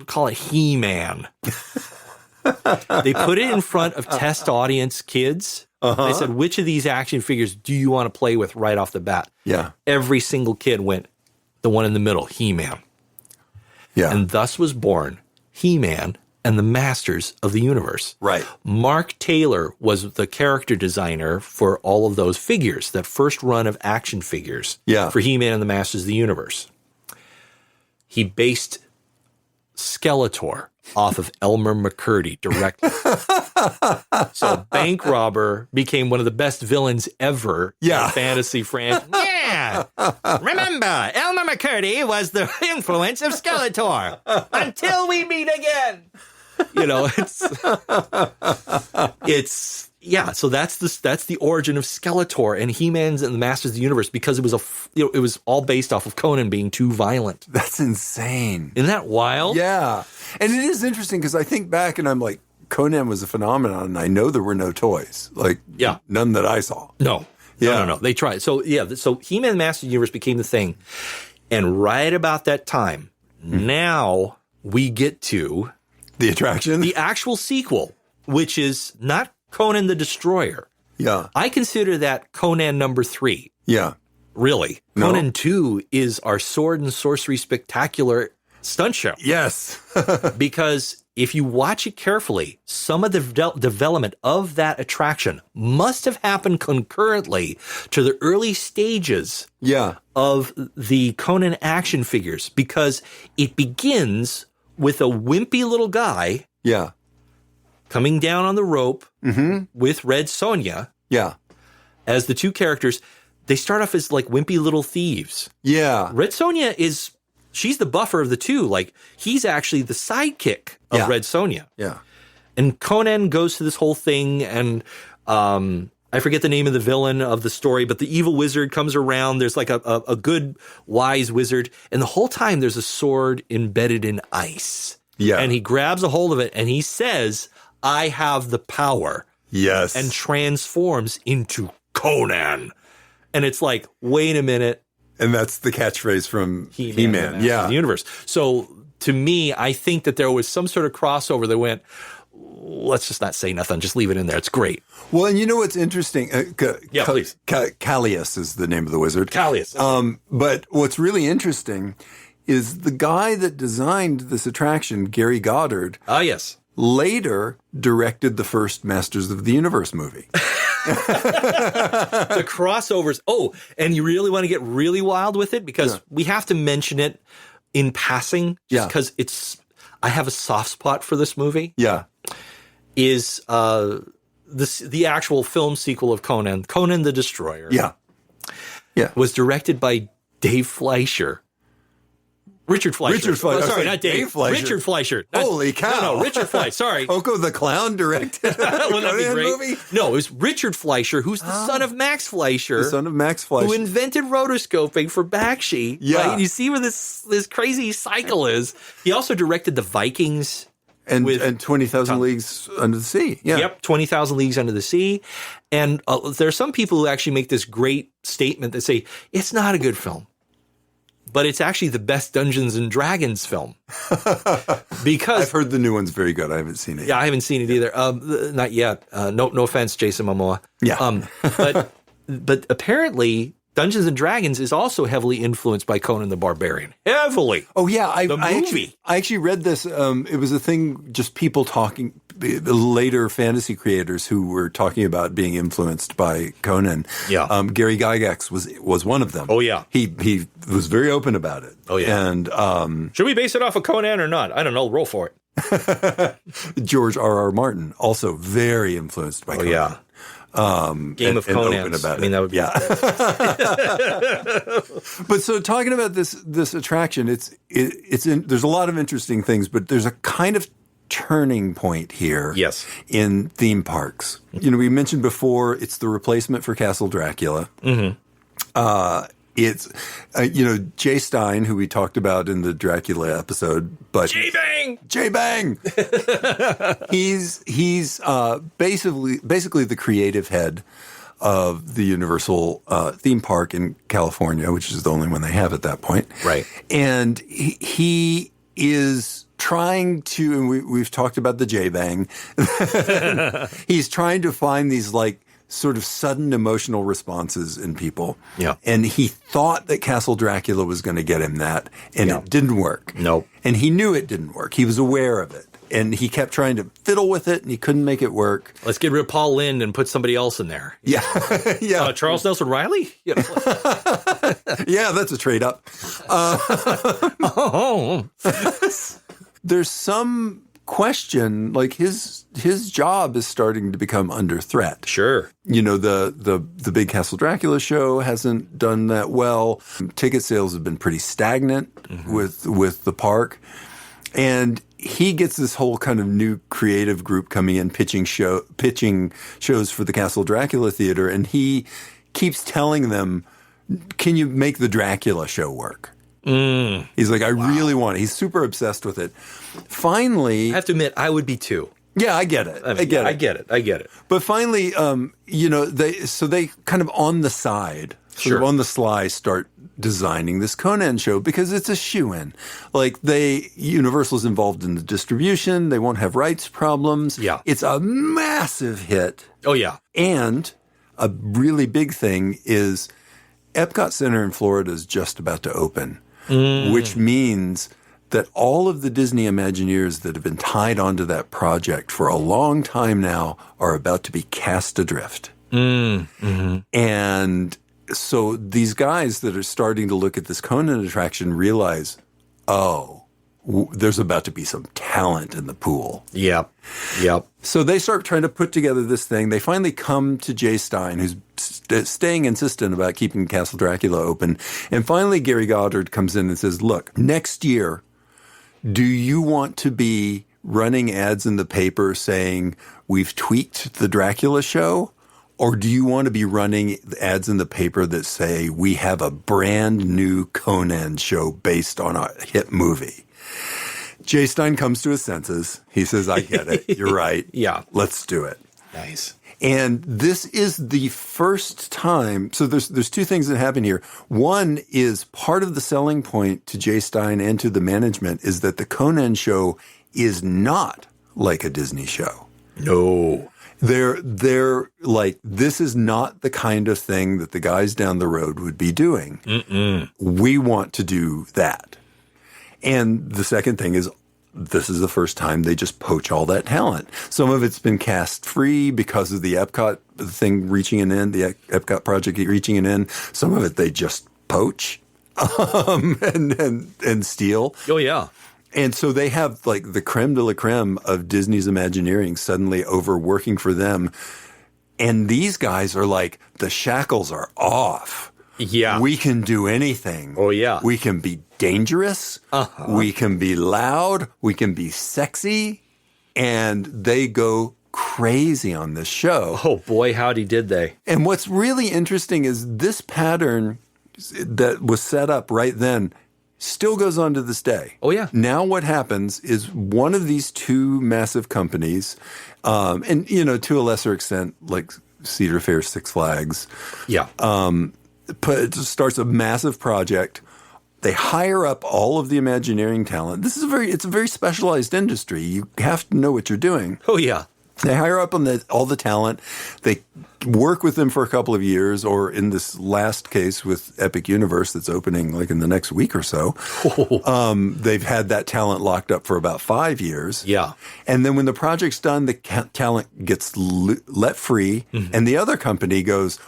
D: Call it He-Man. They put it in front of test audience kids. They said, which of these action figures do you want to play with right off the bat?
C: Yeah.
D: Every single kid went, the one in the middle, He-Man.
C: Yeah.
D: And thus was born He-Man and the Masters of the Universe.
C: Right.
D: Mark Taylor was the character designer for all of those figures, that first run of action figures for He-Man and the Masters of the Universe. He based Skeletor off of Elmer McCurdy directly. So Bank Robber became one of the best villains ever in fantasy franchise.
F: Yeah. Remember, Elmer McCurdy was the influence of Skeletor. Until we meet again.
D: You know, it's so that's the origin of Skeletor and He-Man's and the Masters of the Universe, because it was all based off of Conan being too violent.
C: That's insane.
D: Isn't that wild?
C: Yeah. And it is interesting because I think back and I'm like, Conan was a phenomenon, and I know there were no toys. Like, none that I saw.
D: No. They tried. So He-Man and the Masters of the Universe became the thing. And right about that time, now we get to
C: the attraction,
D: the actual sequel, which is not Conan the Destroyer.
C: Yeah.
D: I consider that Conan number 3.
C: Yeah.
D: Really.
C: No.
D: Conan 2 is our sword and sorcery spectacular stunt show.
C: Yes.
D: Because if you watch it carefully, some of the development of that attraction must have happened concurrently to the early stages of the Conan action figures, because it begins with a wimpy little guy coming down on the rope with Red Sonja as the two characters. They start off as like wimpy little thieves. Yeah. Red Sonja she's the buffer of the two. Like, he's actually the sidekick of Red Sonja. Yeah. And Conan goes to this whole thing, and I forget the name of the villain of the story, but the evil wizard comes around. There's like a good, wise wizard. And the whole time there's a sword embedded in ice. Yeah. And he grabs a hold of it and he says, I have the power. Yes. And transforms into Conan. And it's like, wait a minute.
C: And that's the catchphrase from He-Man.
D: The universe. So to me, I think that there was some sort of crossover that went, let's just not say nothing. Just leave it in there. It's great.
C: Well, and you know what's interesting?
D: Please.
C: Callias is the name of the wizard.
D: Callias. Okay.
C: But what's really interesting is the guy that designed this attraction, Gary Goddard.
D: Ah, yes.
C: Later directed the first Masters of the Universe movie.
D: The crossovers. Oh, and you really want to get really wild with it, because we have to mention it in passing, just because I have a soft spot for this movie. Yeah. Is the actual film sequel of Conan the Destroyer. Yeah. Yeah. Was directed by Dave Fleischer. Richard Fleischer. Sorry, not Dave Fleischer. Richard Fleischer.
C: Holy cow.
D: No, Richard Fleischer. Sorry.
C: Coco the Clown directed a Conan movie?
D: No, it was Richard Fleischer, who's the son of Max Fleischer.
C: The son of Max Fleischer.
D: Who invented rotoscoping for Bakshi. Yeah. Right? You see where this crazy cycle is. He also directed The Vikings.
C: And 20,000 Leagues Under the Sea. Yeah.
D: Yep, 20,000 Leagues Under the Sea. And there are some people who actually make this great statement that say, it's not a good film, but it's actually the best Dungeons and Dragons film. Because
C: I've heard the new one's very good. I haven't seen it.
D: Yeah, I haven't seen it either. Not yet. No offense, Jason Momoa.
C: Yeah.
D: But apparently Dungeons and Dragons is also heavily influenced by Conan the Barbarian. Heavily.
C: Oh, yeah.
D: The movie.
C: I actually read this. It was a thing, just people talking, the later fantasy creators who were talking about being influenced by Conan. Yeah. Gary Gygax was one of them.
D: Oh, yeah.
C: He was very open about it.
D: Oh, yeah.
C: And
D: should we base it off of Conan or not? I don't know. Roll for it.
C: George R.R. Martin, also very influenced by Conan.
D: Yeah. Game of Conan.
C: About
D: that would be
C: But so talking about this attraction, there's a lot of interesting things, but there's a kind of turning point here.
D: Yes.
C: In theme parks. You know, we mentioned before, it's the replacement for Castle Dracula. Mm-hmm. It's, Jay Stein, who we talked about in the Dracula episode, but
D: J-Bang!
C: He's basically the creative head of the Universal theme park in California, which is the only one they have at that point.
D: Right.
C: And he is trying to, and we've talked about the J-Bang. He's trying to find these like sort of sudden emotional responses in people.
D: Yeah.
C: And he thought that Castle Dracula was going to get him that, and it didn't work.
D: Nope.
C: And he knew it didn't work. He was aware of it. And he kept trying to fiddle with it, and he couldn't make it work.
D: Let's get rid of Paul Lynde and put somebody else in there.
C: Yeah. Yeah.
D: Charles Nelson Riley?
C: Yeah, that's a trade up. There's some question, like his job is starting to become under threat.
D: Sure.
C: You know, the big Castle Dracula show hasn't done that well. Ticket sales have been pretty stagnant with the park. And he gets this whole kind of new creative group coming in, pitching shows for the Castle Dracula Theater, and he keeps telling them, can you make the Dracula show work? He's like, I really want it. He's super obsessed with it. Finally,
D: I have to admit, I would be too.
C: Yeah, I get it. I get it. But finally, they kind of on the side, sort of on the sly, start designing this Conan show because it's a shoo-in. Like Universal's involved in the distribution. They won't have rights problems.
D: Yeah.
C: It's a massive hit.
D: Oh, yeah.
C: And a really big thing is Epcot Center in Florida is just about to open, which means that all of the Disney Imagineers that have been tied onto that project for a long time now are about to be cast adrift. And so these guys that are starting to look at this Conan attraction realize, there's about to be some talent in the pool.
D: Yep.
C: So they start trying to put together this thing. They finally come to Jay Stein, who's staying insistent about keeping Castle Dracula open. And finally, Gary Goddard comes in and says, look, next year, do you want to be running ads in the paper saying we've tweaked the Dracula show? Or do you want to be running ads in the paper that say we have a brand new Conan show based on a hit movie? Jay Stein comes to his senses. He says, I get it. You're right.
D: Yeah.
C: Let's do it.
D: Nice.
C: And this is the first time. So there's two things that happen here. One is part of the selling point to Jay Stein and to the management is that the Conan show is not like a Disney show.
D: No.
C: They're like, this is not the kind of thing that the guys down the road would be doing. We want to do that. And the second thing is, this is the first time they just poach all that talent. Some of it's been cast free because of the Epcot thing reaching an end, the Epcot project reaching an end. Some of it they just poach and steal.
D: Oh, yeah.
C: And so they have like the creme de la creme of Disney's Imagineering suddenly overworking for them. And these guys are like, the shackles are off.
D: Yeah.
C: We can do anything.
D: Oh, yeah.
C: We can be dangerous. We can be loud. We can be sexy. And they go crazy on this show.
D: Oh, boy, howdy did they.
C: And what's really interesting is this pattern that was set up right then still goes on to this day.
D: Oh, yeah.
C: Now what happens is one of these two massive companies, and, to a lesser extent, like Cedar Fair, Six Flags.
D: Yeah.
C: Starts a massive project. They hire up all of the Imagineering talent. It's a very specialized industry. You have to know what you're doing.
D: Oh, yeah.
C: They hire up all the talent. They work with them for a couple of years, or in this last case with Epic Universe that's opening like in the next week or so. They've had that talent locked up for about 5 years.
D: Yeah.
C: And then when the project's done, the talent gets let free, and the other company goes,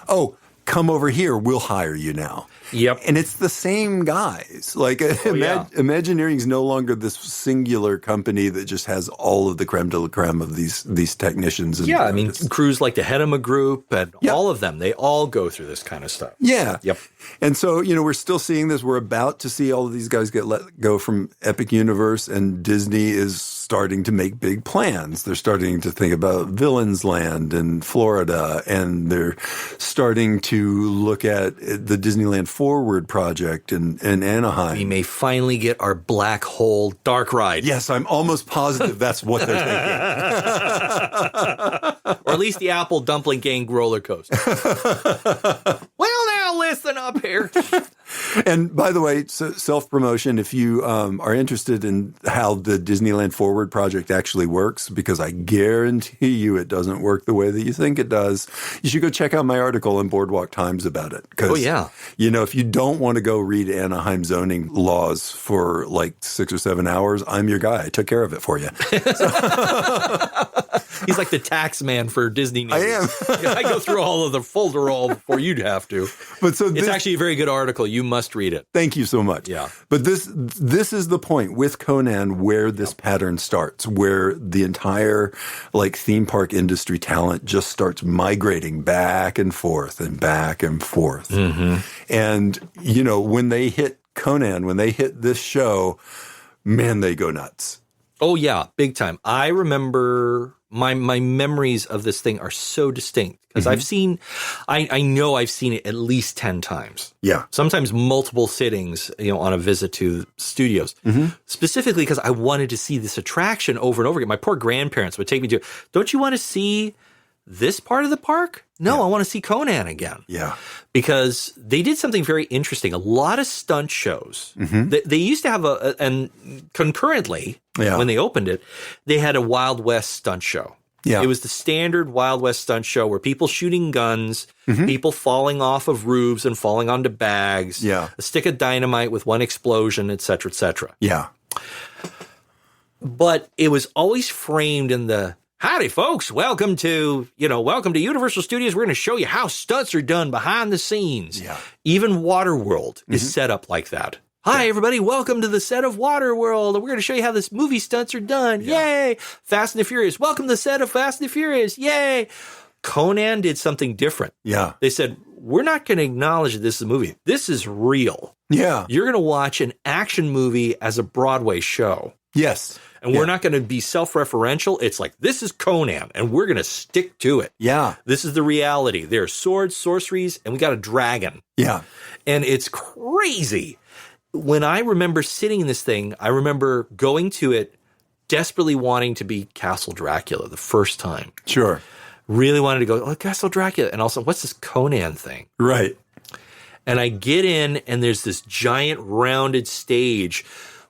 C: come over here, we'll hire you now.
D: Yep.
C: And it's the same guys. Like Imagineering is no longer this singular company that just has all of the creme de la creme of these technicians. And artists.
D: Crews like the Hedema Group and all of them, they all go through this kind of stuff.
C: Yeah.
D: Yep.
C: And so, we're still seeing this. We're about to see all of these guys get let go from Epic Universe, and Disney is starting to make big plans. They're starting to think about Villains Land in Florida, and they're starting to look at the Disneyland Forward project in Anaheim.
D: We may finally get our Black Hole Dark Ride.
C: Yes, I'm almost positive that's what they're thinking.
D: Or at least the Apple Dumpling Gang roller coaster. Well, now listen up here.
C: And by the way, self-promotion, if you are interested in how the Disneyland Forward project actually works, because I guarantee you it doesn't work the way that you think it does, you should go check out my article in Boardwalk Times about it.
D: Oh, yeah.
C: You know, if you don't want to go read Anaheim zoning laws for like 6 or 7 hours, I'm your guy. I took care of it for you.
D: He's like the tax man for Disney news.
C: I am.
D: I go through all of the folderol before you'd have to.
C: But so
D: it's actually a very good article. You must read it.
C: Thank you so much.
D: Yeah.
C: But this is the point with Conan where this pattern starts, where the entire like theme park industry talent just starts migrating back and forth and back and forth. Mm-hmm. And, you know, when they hit Conan, when they hit this show, man, they go nuts.
D: Oh, yeah, big time. I remember my memories of this thing are so distinct because I know I've seen it at least 10 times.
C: Yeah.
D: Sometimes multiple sittings, you know, on a visit to studios, specifically because I wanted to see this attraction over and over again. My poor grandparents would take me to, don't you want to see this part of the park? No, I want to see Conan again.
C: Yeah.
D: Because they did something very interesting. A lot of stunt shows. They used to have and concurrently, when they opened it, they had a Wild West stunt show. Yeah. It was the standard Wild West stunt show where people shooting guns, people falling off of roofs and falling onto bags, a stick of dynamite with one explosion, et cetera, et cetera.
C: Yeah.
D: But it was always framed in the, howdy, folks. Welcome to Universal Studios. We're going to show you how stunts are done behind the scenes. Yeah. Even Waterworld is set up like that. Hi, everybody. Welcome to the set of Waterworld. We're going to show you how this movie stunts are done. Yeah. Yay. Fast and the Furious. Welcome to the set of Fast and the Furious. Yay. Conan did something different. Yeah. They said, we're not going to acknowledge that this is a movie. This is real. Yeah. You're going to watch an action movie as a Broadway show. Yes. And we're not going to be self-referential. It's like, this is Conan, and we're going to stick to it. Yeah. This is the reality. There are swords, sorceries, and we got a dragon. Yeah. And it's crazy. When I remember sitting in this thing, I remember going to it desperately wanting to be Castle Dracula the first time. Sure. Really wanted to go, oh, Castle Dracula. And also, what's this Conan thing? Right. And I get in, and there's this giant rounded stage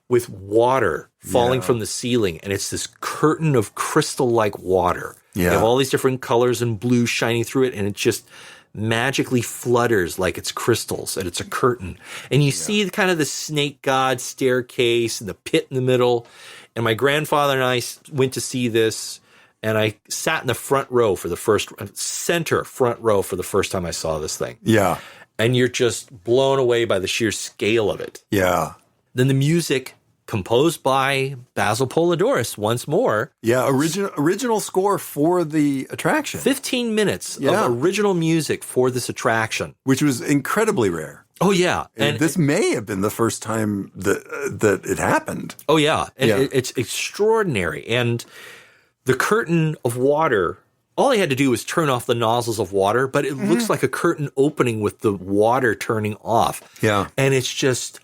D: with water falling from the ceiling, and it's this curtain of crystal-like water. Yeah. You have all these different colors and blue shining through it, and it just magically flutters like it's crystals, and it's a curtain. And you see kind of the snake god staircase and the pit in the middle. And my grandfather and I went to see this, and I sat in the front row for the first time I saw this thing. Yeah. And you're just blown away by the sheer scale of it. Yeah. Then the music, composed by Basil Polidorus once more. Yeah, original score for the attraction. 15 minutes of original music for this attraction. Which was incredibly rare. Oh, yeah. And this may have been the first time that it happened. Oh, yeah. And it's extraordinary. And the curtain of water, all I had to do was turn off the nozzles of water, but it looks like a curtain opening with the water turning off. Yeah. And it's just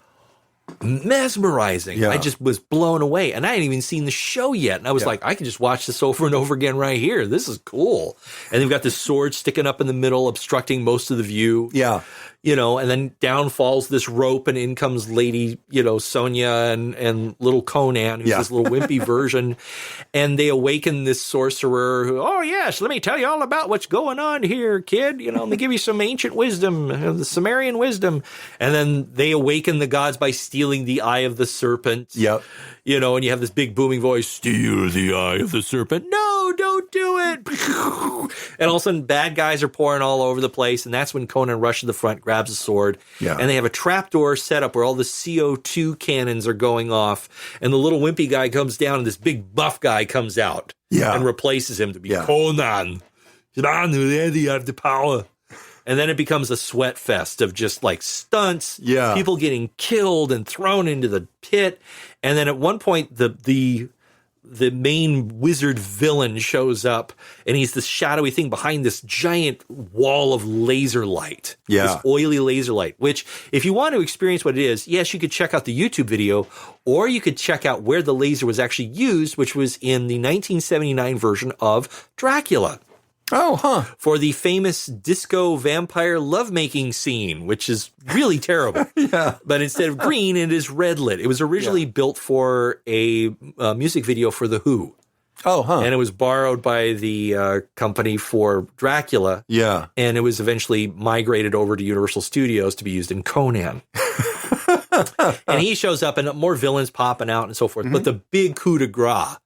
D: mesmerizing. Yeah. I just was blown away, and I hadn't even seen the show yet. And I was like, I can just watch this over and over again right here. This is cool. And they've got this sword sticking up in the middle, obstructing most of the view. Yeah. You know, and then down falls this rope, and in comes Lady, Sonia and little Conan, who's this little wimpy version. And they awaken this sorcerer who, oh, yes, let me tell you all about what's going on here, kid. Let me give you some ancient wisdom, the Sumerian wisdom. And then they awaken the gods by stealing the eye of the serpent. Yep. And you have this big booming voice, steal the eye of the serpent. No, don't do it. And all of a sudden, bad guys are pouring all over the place. And that's when Conan rushes to the front, grabs a sword. Yeah. And they have a trapdoor set up where all the CO2 cannons are going off. And the little wimpy guy comes down, and this big buff guy comes out and replaces him to be Conan. You have the power. And then it becomes a sweat fest of just like stunts, people getting killed and thrown into the pit. And then at one point, the main wizard villain shows up, and he's this shadowy thing behind this giant wall of laser light, this oily laser light, which if you want to experience what it is, yes, you could check out the YouTube video, or you could check out where the laser was actually used, which was in the 1979 version of Dracula.
C: Oh, huh.
D: For the famous disco vampire lovemaking scene, which is really terrible.
C: Yeah.
D: But instead of green, it is red lit. It was originally built for a music video for The Who.
C: Oh, huh.
D: And it was borrowed by the company for Dracula.
C: Yeah.
D: And it was eventually migrated over to Universal Studios to be used in Conan. And he shows up and more villains popping out and so forth. But the big coup de grace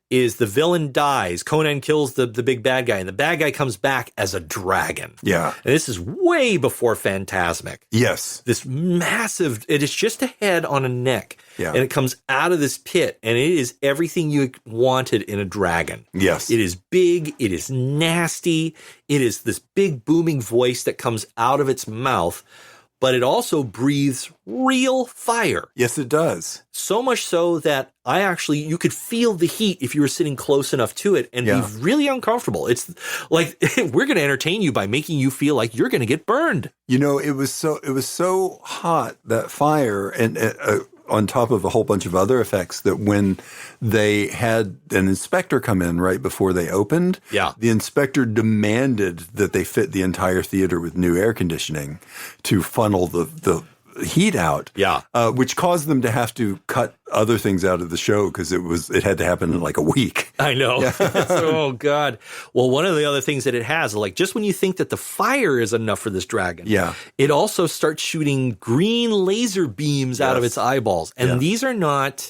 D: is the villain dies. Conan kills the big bad guy, and the bad guy comes back as a dragon.
C: Yeah.
D: And this is way before Phantasmic.
C: Yes.
D: This massive, it is just a head on a neck.
C: Yeah.
D: And it comes out of this pit, and it is everything you wanted in a dragon.
C: Yes.
D: It is big. It is nasty. It is this big booming voice that comes out of its mouth, but it also breathes real fire.
C: Yes, it does.
D: So much so that you could feel the heat if you were sitting close enough to it and be really uncomfortable. It's like, we're going to entertain you by making you feel like you're going to get burned.
C: You know, it was so hot, that fire, and on top of a whole bunch of other effects, that when they had an inspector come in right before they opened, the inspector demanded that they fit the entire theater with new air conditioning to funnel the heat out, which caused them to have to cut other things out of the show because it had to happen in like a week.
D: I know. Oh, God. Well, one of the other things that it has, like just when you think that the fire is enough for this dragon, it also starts shooting green laser beams out of its eyeballs. And these are not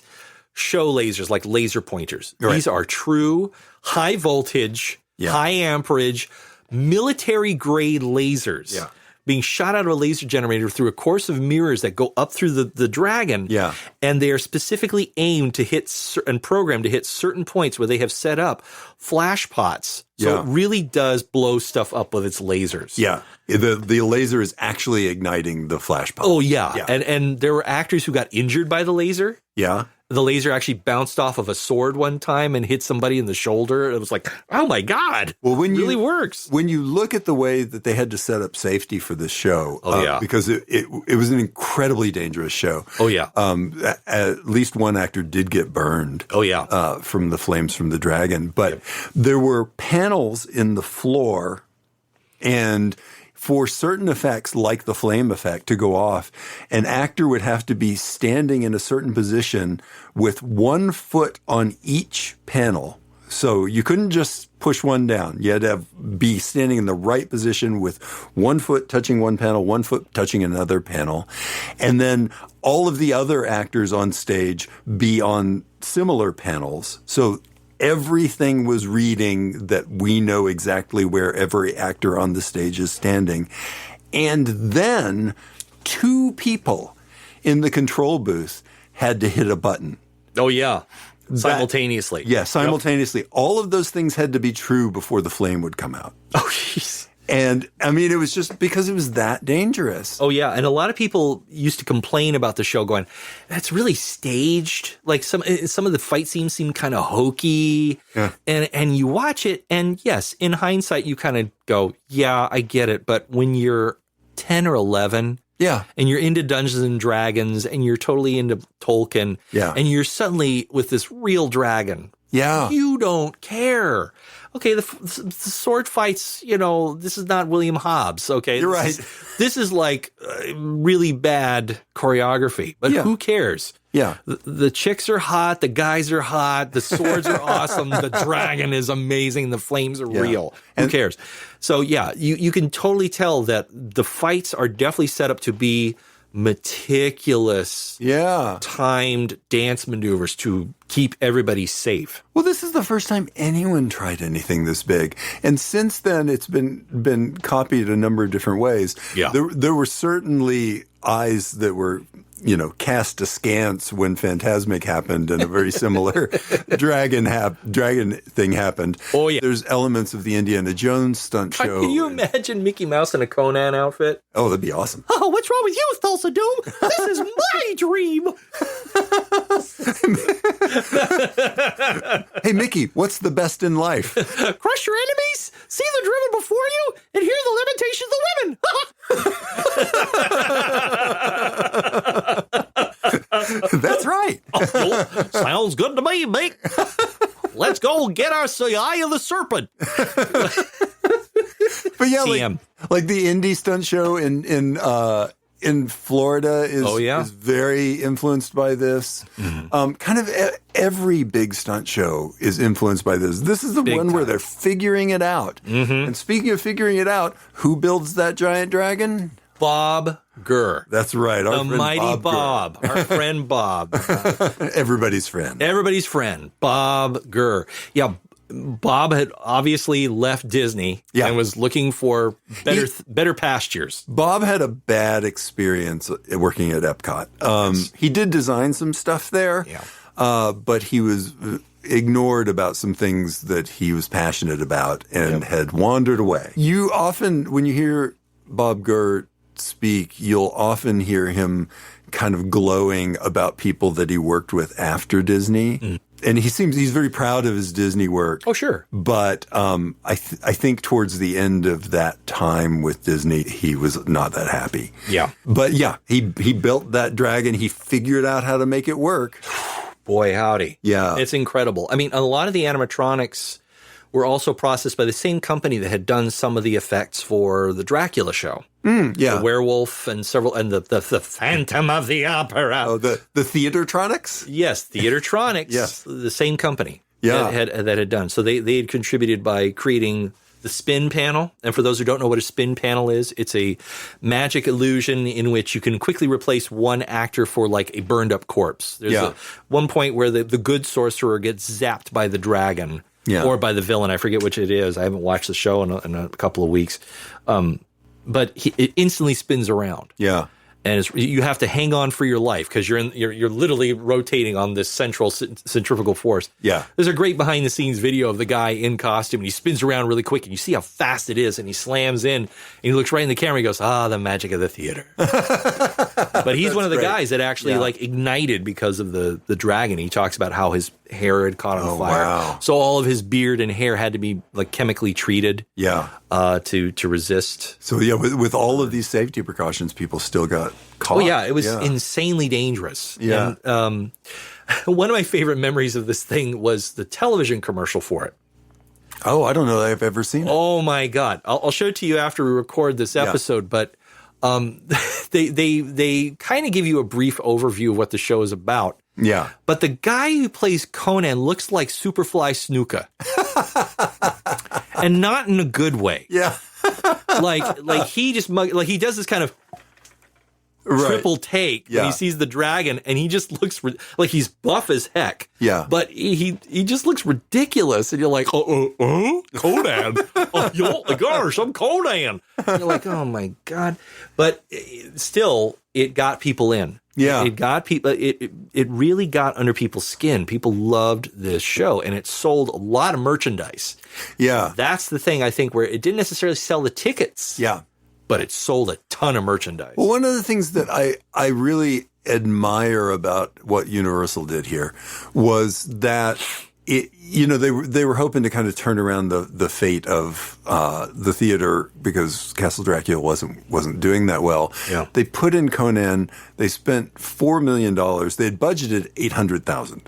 D: show lasers like laser pointers.
C: Right.
D: These are true high voltage, high amperage, military grade lasers.
C: Yeah.
D: Being shot out of a laser generator through a course of mirrors that go up through the dragon.
C: Yeah.
D: And they are specifically aimed to hit and programmed to hit certain points where they have set up flash pots. So it really does blow stuff up with its lasers.
C: Yeah. The laser is actually igniting the flash pot.
D: Oh, yeah. And there were actors who got injured by the laser.
C: Yeah.
D: The laser actually bounced off of a sword one time and hit somebody in the shoulder. It was like, oh my God.
C: Well, it
D: really works.
C: When you look at the way that they had to set up safety for this show, because it was an incredibly dangerous show.
D: Oh, yeah.
C: At least one actor did get burned.
D: Oh, yeah.
C: From the flames from the dragon. But there were panels in the floor, and for certain effects, like the flame effect, to go off, an actor would have to be standing in a certain position with 1 foot on each panel. So you couldn't just push one down. You had to be standing in the right position with 1 foot touching one panel, 1 foot touching another panel. And then all of the other actors on stage be on similar panels. So everything was reading that we know exactly where every actor on the stage is standing. And then 2 people in the control booth had to hit a button.
D: Oh, yeah. Simultaneously.
C: Simultaneously. Yep. All of those things had to be true before the flame would come out.
D: Oh, jeez.
C: And I mean, it was just because it was that dangerous.
D: Oh, yeah. And a lot of people used to complain about the show going, that's really staged. Like some of the fight scenes seem kind of hokey. Yeah. And you watch it, and yes, in hindsight, you kind of go, yeah, I get it. But when you're 10 or 11, and you're into Dungeons and Dragons, and you're totally into Tolkien, and you're suddenly with this real dragon, you don't care. Okay, the sword fights, this is not William Hobbs, okay?
C: You're right.
D: This is like really bad choreography, but who cares?
C: Yeah.
D: The chicks are hot, the guys are hot, the swords are awesome, the dragon is amazing, the flames are real. Who cares? So, you can totally tell that the fights are definitely set up to be meticulous, timed dance maneuvers to keep everybody safe.
C: Well, this is the first time anyone tried anything this big. And since then, it's been copied a number of different ways.
D: Yeah.
C: There were certainly eyes that were, cast askance when Phantasmic happened and a very similar dragon thing happened.
D: Oh, yeah.
C: There's elements of the Indiana Jones stunt show.
D: Can you imagine Mickey Mouse in a Conan outfit?
C: Oh, that'd be awesome.
F: Oh, what's wrong with you, Thulsa Doom? This is my dream.
C: Hey, Mickey, what's the best in life?
F: Crush your enemies, see the driven before you, and hear the lamentations of women.
C: That's right.
F: Sounds good to me, Mick. Let's
D: go get us the eye of the serpent.
C: But yeah,
D: TM.
C: like the indie stunt show in Florida is very influenced by this. Kind of every big stunt show is influenced by this. This is the one where they're figuring it out. And speaking of figuring it out, who builds that giant dragon?
D: Bob Gurr.
C: That's right. Our
D: The
C: friend
D: mighty
C: Bob.
D: Our friend Bob.
C: Everybody's friend.
D: Everybody's friend, Bob Gurr. Yeah, Bob had obviously left Disney and was looking for better pastures.
C: Bob had a bad experience working at Epcot. He did design some stuff there, but he was ignored about some things that he was passionate about and had wandered away. You often, when you hear Bob Gurr speak, you'll often hear him kind of glowing about people that he worked with after Disney. And he's very proud of his Disney work.
D: Oh, sure.
C: But I think towards the end of that time with Disney, he was not that happy.
D: Yeah.
C: But yeah, he built that dragon. He figured out how to make it work.
D: Boy, howdy.
C: Yeah.
D: It's incredible. I mean, a lot of the animatronics were also processed by the same company that had done some of the effects for the Dracula show. The werewolf and the Phantom of the Opera.
C: Oh, the Theatertronics?
D: Yes, Theatertronics.
C: Yes.
D: The same company
C: that
D: had done. So they had contributed by creating the spin panel. And for those who don't know what a spin panel is, it's a magic illusion in which you can quickly replace one actor for like a burned up corpse. There's one point where the good sorcerer gets zapped by the dragon. Or by the villain. I forget which it is. I haven't watched the show in a couple of weeks. But it instantly spins around. Yeah. And you have to hang on for your life because you're literally rotating on this central centrifugal force. Yeah. There's a great behind the scenes video of the guy in costume and he spins around really quick and you see how fast it is and he slams in and he looks right in the camera and he goes, the magic of the theater. But he's one of the guys that actually like ignited because of the dragon. He talks about how his hair had caught on fire. Wow. So all of his beard and hair had to be like chemically treated. To resist.
C: So with all of these safety precautions, people still got caught.
D: Oh yeah, it was insanely dangerous. Yeah. And, one of my favorite memories of this thing was the television commercial for it.
C: Oh, I don't know that I've ever seen it.
D: Oh my God. I'll show it to you after we record this episode, but they kind of give you a brief overview of what the show is about. Yeah. But the guy who plays Conan looks like Superfly Snuka. And not in a good way. Yeah. like he just he does this kind of triple take when he sees the dragon and he just looks like he's buff as heck. Yeah. But he just looks ridiculous and you're like, Conan. Gosh, I'm Conan. And you're like, oh my God. But still, it got people in. Yeah. It got people, it really got under people's skin. People loved this show and it sold a lot of merchandise. Yeah. That's the thing, I think, where it didn't necessarily sell the tickets. Yeah. But it sold a ton of merchandise.
C: Well, one of the things that I really admire about what Universal did here was that they were hoping to kind of turn around the fate of the theater because Castle Dracula wasn't doing that well. Yeah. They put in Conan. They spent $4 million. They had budgeted $800,000.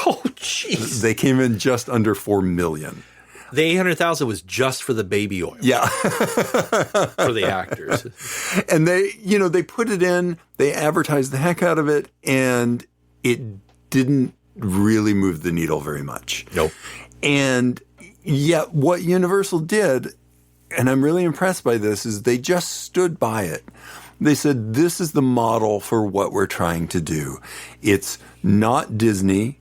D: Oh, jeez.
C: They came in just under $4 million.
D: The $800,000 was just for the baby oil. Yeah. For the actors.
C: And they put it in, they advertised the heck out of it, and it didn't really move the needle very much. Nope. And yet what Universal did, and I'm really impressed by this, is they just stood by it. They said, this is the model for what we're trying to do. It's not Disney.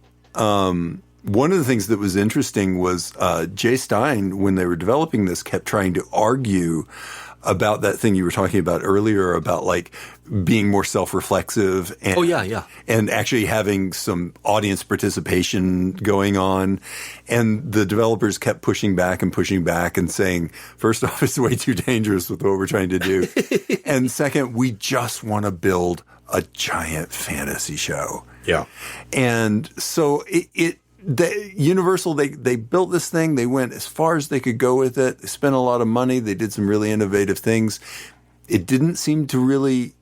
C: One of the things that was interesting was Jay Stein, when they were developing this, kept trying to argue about that thing you were talking about earlier about like being more self-reflexive and, and actually having some audience participation going on. And the developers kept pushing back and saying, first off, it's way too dangerous with what we're trying to do. And second, we just want to build a giant fantasy show. Yeah. And so Universal, they built this thing. They went as far as they could go with it. They spent a lot of money. They did some really innovative things. It didn't seem to really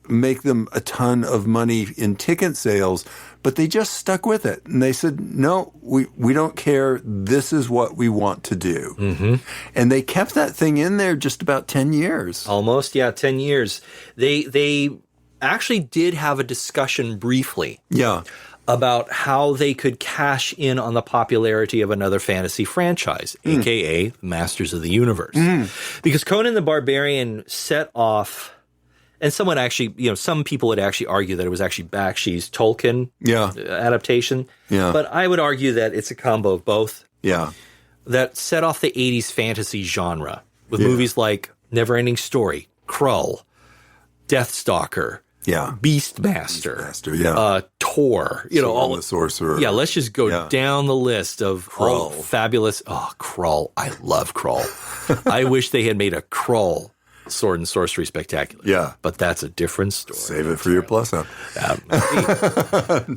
C: make them a ton of money in ticket sales, but they just stuck with it. And they said, no, we don't care. This is what we want to do. Mm-hmm. And they kept that thing in there just about 10 years.
D: Almost, 10 years. They actually did have a discussion briefly.
C: Yeah.
D: About how they could cash in on the popularity of another fantasy franchise, a.k.a. Masters of the Universe. Because Conan the Barbarian set off, and someone actually, some people would actually argue that it was actually Bakshi's Tolkien adaptation. Yeah. But I would argue that it's a combo of both.
C: Yeah.
D: That set off the 80s fantasy genre with movies like Neverending Story, Krull, Deathstalker, Beastmaster, Tor,
C: all the Sorcerer.
D: Yeah, let's just go down the list of all fabulous. Oh, Krull. I love Krull. I wish they had made a Krull Sword and Sorcery Spectacular.
C: Yeah.
D: But that's a different story.
C: Save it for your plus up.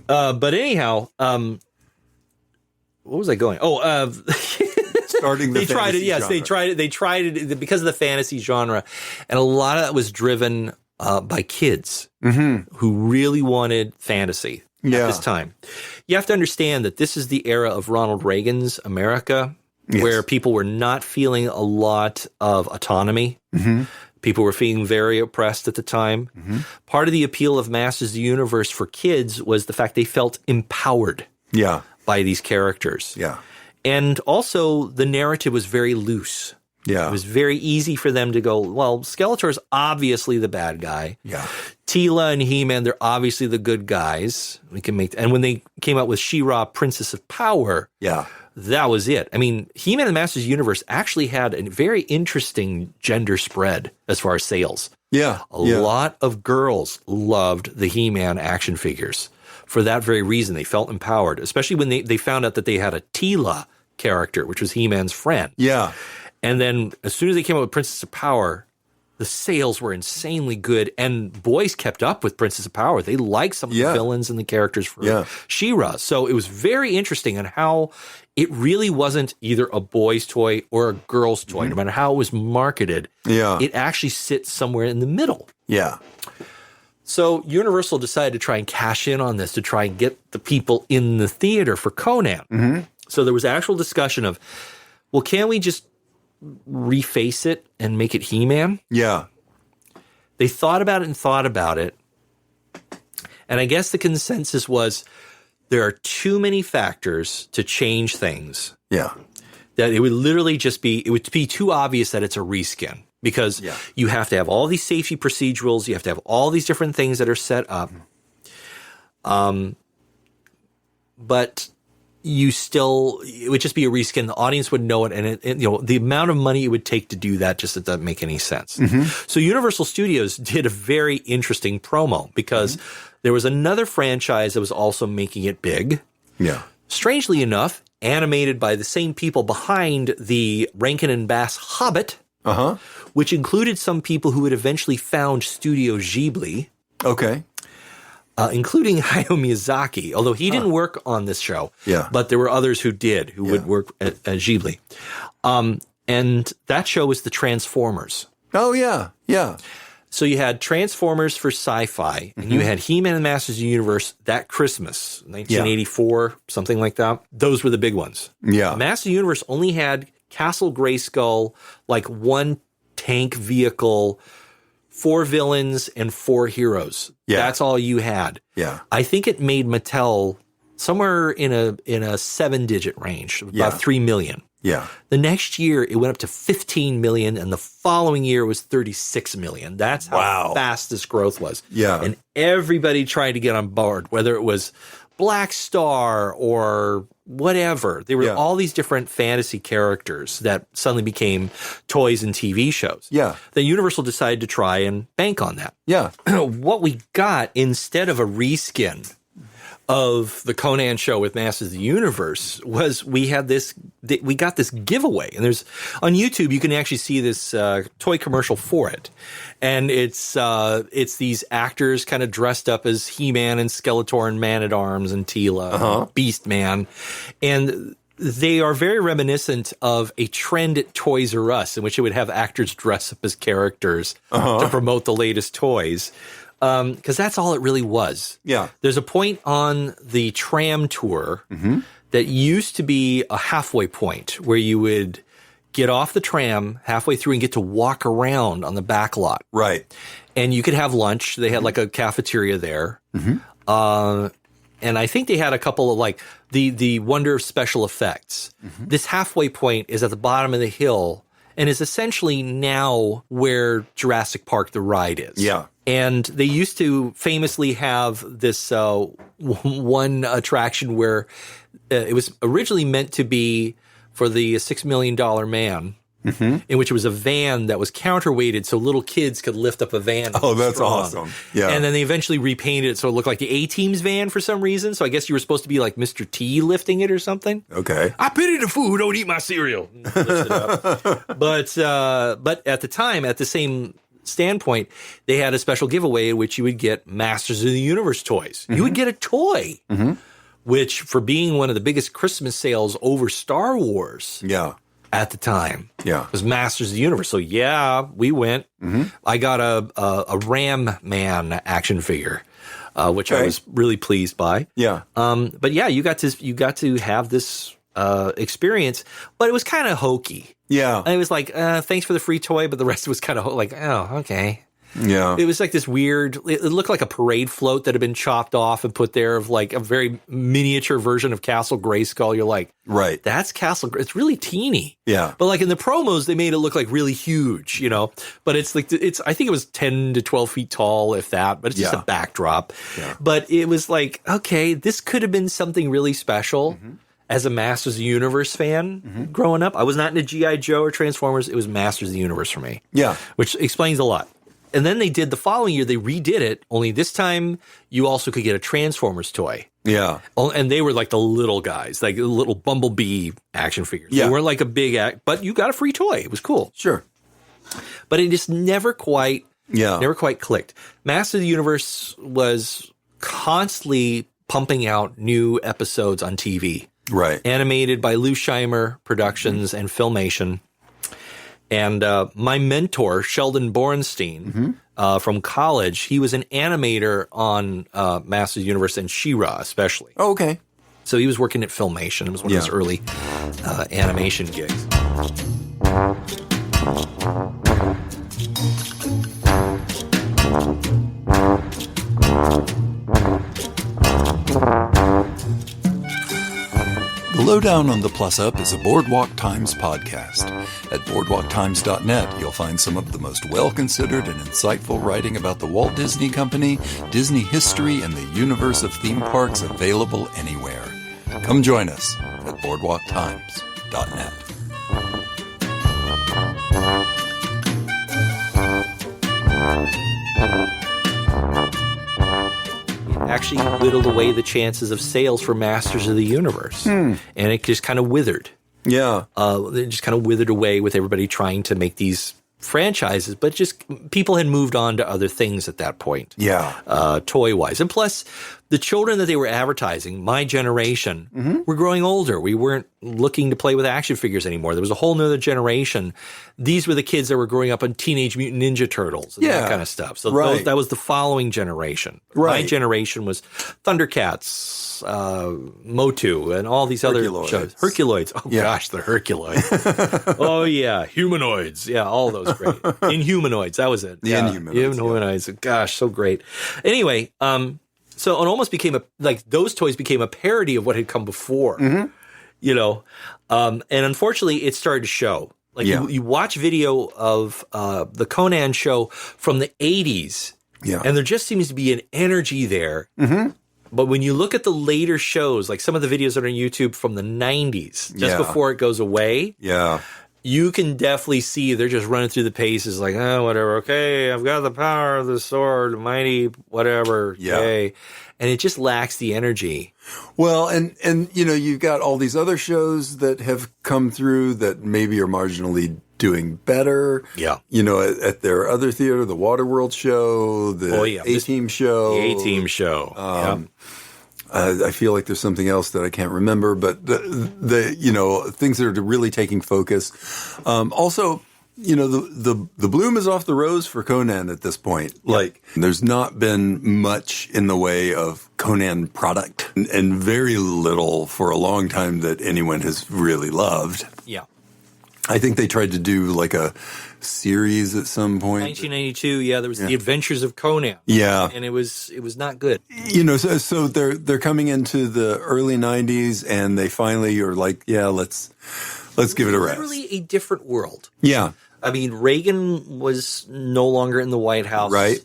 D: But anyhow, what was I going?
C: Starting the
D: fantasy genre. They tried it because of the fantasy genre. And a lot of that was driven by kids who really wanted fantasy at this time. You have to understand that this is the era of Ronald Reagan's America, where people were not feeling a lot of autonomy. People were feeling very oppressed at the time. Part of the appeal of Masters of the Universe for kids was the fact they felt empowered by these characters.
C: Yeah.
D: And also the narrative was very loose. Yeah. It was very easy for them to go, well, Skeletor's obviously the bad guy.
C: Yeah.
D: Teela and He-Man, they're obviously the good guys. And when they came out with She-Ra, Princess of Power, that was it. I mean, He-Man and the Masters of the Universe actually had a very interesting gender spread as far as sales.
C: Yeah.
D: A lot of girls loved the He-Man action figures. For that very reason, they felt empowered, especially when they found out that they had a Teela character, which was He-Man's friend.
C: Yeah.
D: And then as soon as they came out with Princess of Power, the sales were insanely good. And boys kept up with Princess of Power. They liked some of the villains and the characters for She-Ra. So it was very interesting on how it really wasn't either a boy's toy or a girl's toy. No matter how it was marketed, it actually sits somewhere in the middle.
C: Yeah.
D: So Universal decided to try and cash in on this to try and get the people in the theater for Conan. So there was actual discussion of, well, can we just reface it and make it He-Man?
C: Yeah.
D: They thought about it. And I guess the consensus was there are too many factors to change things.
C: Yeah.
D: That it would literally it would be too obvious that it's a reskin. Because you have to have all these safety procedurals, you have to have all these different things that are set up. But it would just be a reskin. The audience would know it, and the amount of money it would take to do that just doesn't make any sense. So Universal Studios did a very interesting promo because there was another franchise that was also making it big.
C: Yeah.
D: Strangely enough, animated by the same people behind the Rankin and Bass Hobbit. Which included some people who had eventually found Studio Ghibli.
C: Okay.
D: Including Hayao Miyazaki, although he didn't work on this show. Yeah. But there were others who did, who would work at Ghibli. And that show was the Transformers.
C: Oh, yeah. Yeah.
D: So you had Transformers for sci-fi, and you had He-Man and the Masters of the Universe that Christmas, 1984, something like that. Those were the big ones.
C: Yeah.
D: The Masters of the Universe only had Castle Grayskull, like one tank vehicle, 4 villains, and 4 heroes. Yeah. That's all you had.
C: Yeah.
D: I think it made Mattel somewhere in a 7-digit range, about 3 million.
C: Yeah.
D: The next year, it went up to 15 million, and the following year was 36 million. That's how fast this growth was.
C: Yeah.
D: And everybody tried to get on board, whether it was Black Star or whatever. There were all these different fantasy characters that suddenly became toys and TV shows.
C: Yeah.
D: Then Universal decided to try and bank on that.
C: Yeah.
D: What we got instead of a reskin of the Conan show with Masters of the Universe was we got this giveaway. And there's on YouTube, you can actually see this toy commercial for it. And it's these actors kind of dressed up as He-Man and Skeletor and Man-at-Arms and Teela, Beast Man. And they are very reminiscent of a trend at Toys R Us in which it would have actors dress up as characters to promote the latest toys. because that's all it really was.
C: Yeah.
D: There's a point on the tram tour that used to be a halfway point where you would get off the tram halfway through and get to walk around on the back lot.
C: Right.
D: And you could have lunch. They had like a cafeteria there. And I think they had a couple of like the wonder of special effects. This halfway point is at the bottom of the hill and is essentially now where Jurassic Park the ride is.
C: Yeah.
D: And they used to famously have this one attraction where it was originally meant to be for the $6 Million Man, in which it was a van that was counterweighted so little kids could lift up a van.
C: Oh, that's
D: strong.
C: awesome. Yeah.
D: And then they eventually repainted it so it looked like the A-Team's van for some reason. So I guess you were supposed to be like Mr. T lifting it or something.
C: Okay.
D: I pity the fool who don't eat my cereal. Lift it up. But at the time, at the same standpoint, they had a special giveaway in which you would get Masters of the Universe toys. You would get a toy, which for being one of the biggest Christmas sales over Star Wars at the time was Masters of the Universe. So yeah, we went. I got a Ram Man action figure, which I was really pleased by.
C: Yeah.
D: But yeah, you got to have this experience, but it was kind of hokey.
C: Yeah.
D: And it was like, thanks for the free toy, but the rest was kind of like, oh, okay.
C: Yeah.
D: It was like this weird, it looked like a parade float that had been chopped off and put there of like a very miniature version of Castle Grayskull. You're like,
C: right.
D: That's Castle, it's really teeny.
C: Yeah.
D: But like in the promos, they made it look like really huge, you know, but it's like, I think it was 10 to 12 feet tall, if that, but it's just a backdrop. Yeah. But it was like, okay, this could have been something really special. As a Masters of the Universe fan growing up. I was not into G.I. Joe or Transformers. It was Masters of the Universe for me. Yeah. Which explains a lot. And then they did the following year, they redid it, only this time you also could get a Transformers toy. Yeah. And they were like the little guys, like little Bumblebee action figures. Yeah. They weren't like a big but you got a free toy. It was cool. Sure. But it just never quite clicked. Masters of the Universe was constantly pumping out new episodes on TV. Right. Animated by Lou Scheimer Productions and Filmation. And my mentor, Sheldon Borenstein, from college, he was an animator on Masters of the Universe and She-Ra especially. Oh, okay. So he was working at Filmation. It was one of his early animation gigs.
B: The Lowdown on the Plus Up is a Boardwalk Times podcast. At boardwalktimes.net, you'll find some of the most well-considered and insightful writing about the Walt Disney Company, Disney history, and the universe of theme parks available anywhere. Come join us at boardwalktimes.net.
D: Actually whittled away the chances of sales for Masters of the Universe. And it just kind of withered. Yeah. It just kind of withered away with everybody trying to make these franchises, but just people had moved on to other things at that point. Yeah. Toy-wise. And plus, the children that they were advertising, my generation, were growing older. We weren't looking to play with action figures anymore. There was a whole nother generation. These were the kids that were growing up on Teenage Mutant Ninja Turtles and that kind of stuff. So that was the following generation. My generation was Thundercats, Motu, and all these other shows. Herculoids. Oh, gosh, the Herculoids. Oh, yeah. Humanoids. Yeah, all those great. Inhumanoids. That was it. The Inhumanoids. Gosh, so great. Anyway, so it almost became those toys became a parody of what had come before, you know, and unfortunately it started to show. Like you watch video of the Conan show from the 80s, and there just seems to be an energy there. But when you look at the later shows, like some of the videos that are on YouTube from the 90s, just before it goes away, you can definitely see they're just running through the paces like, oh, whatever. Okay, I've got the power of the sword, mighty, whatever. Yay. And it just lacks the energy.
C: Well, and you know, you've got all these other shows that have come through that maybe are marginally doing better. Yeah. You know, at their other theater, the Waterworld show, the A-Team show.
D: The A-Team show.
C: I feel like there's something else that I can't remember, but the you know, things that are really taking focus. Also, the bloom is off the rose for Conan at this point. Yep. Like, there's not been much in the way of Conan product and very little for a long time that anyone has really loved.
D: Yeah.
C: I think they tried to do like a series at some point.
D: 1992, there was The Adventures of Conan.
C: Yeah.
D: And it was not good.
C: So they're coming into the early 90s and they finally are like, let's give it a rest.
D: Literally a different world.
C: Yeah.
D: I mean, Reagan was no longer in the White House.
C: Right.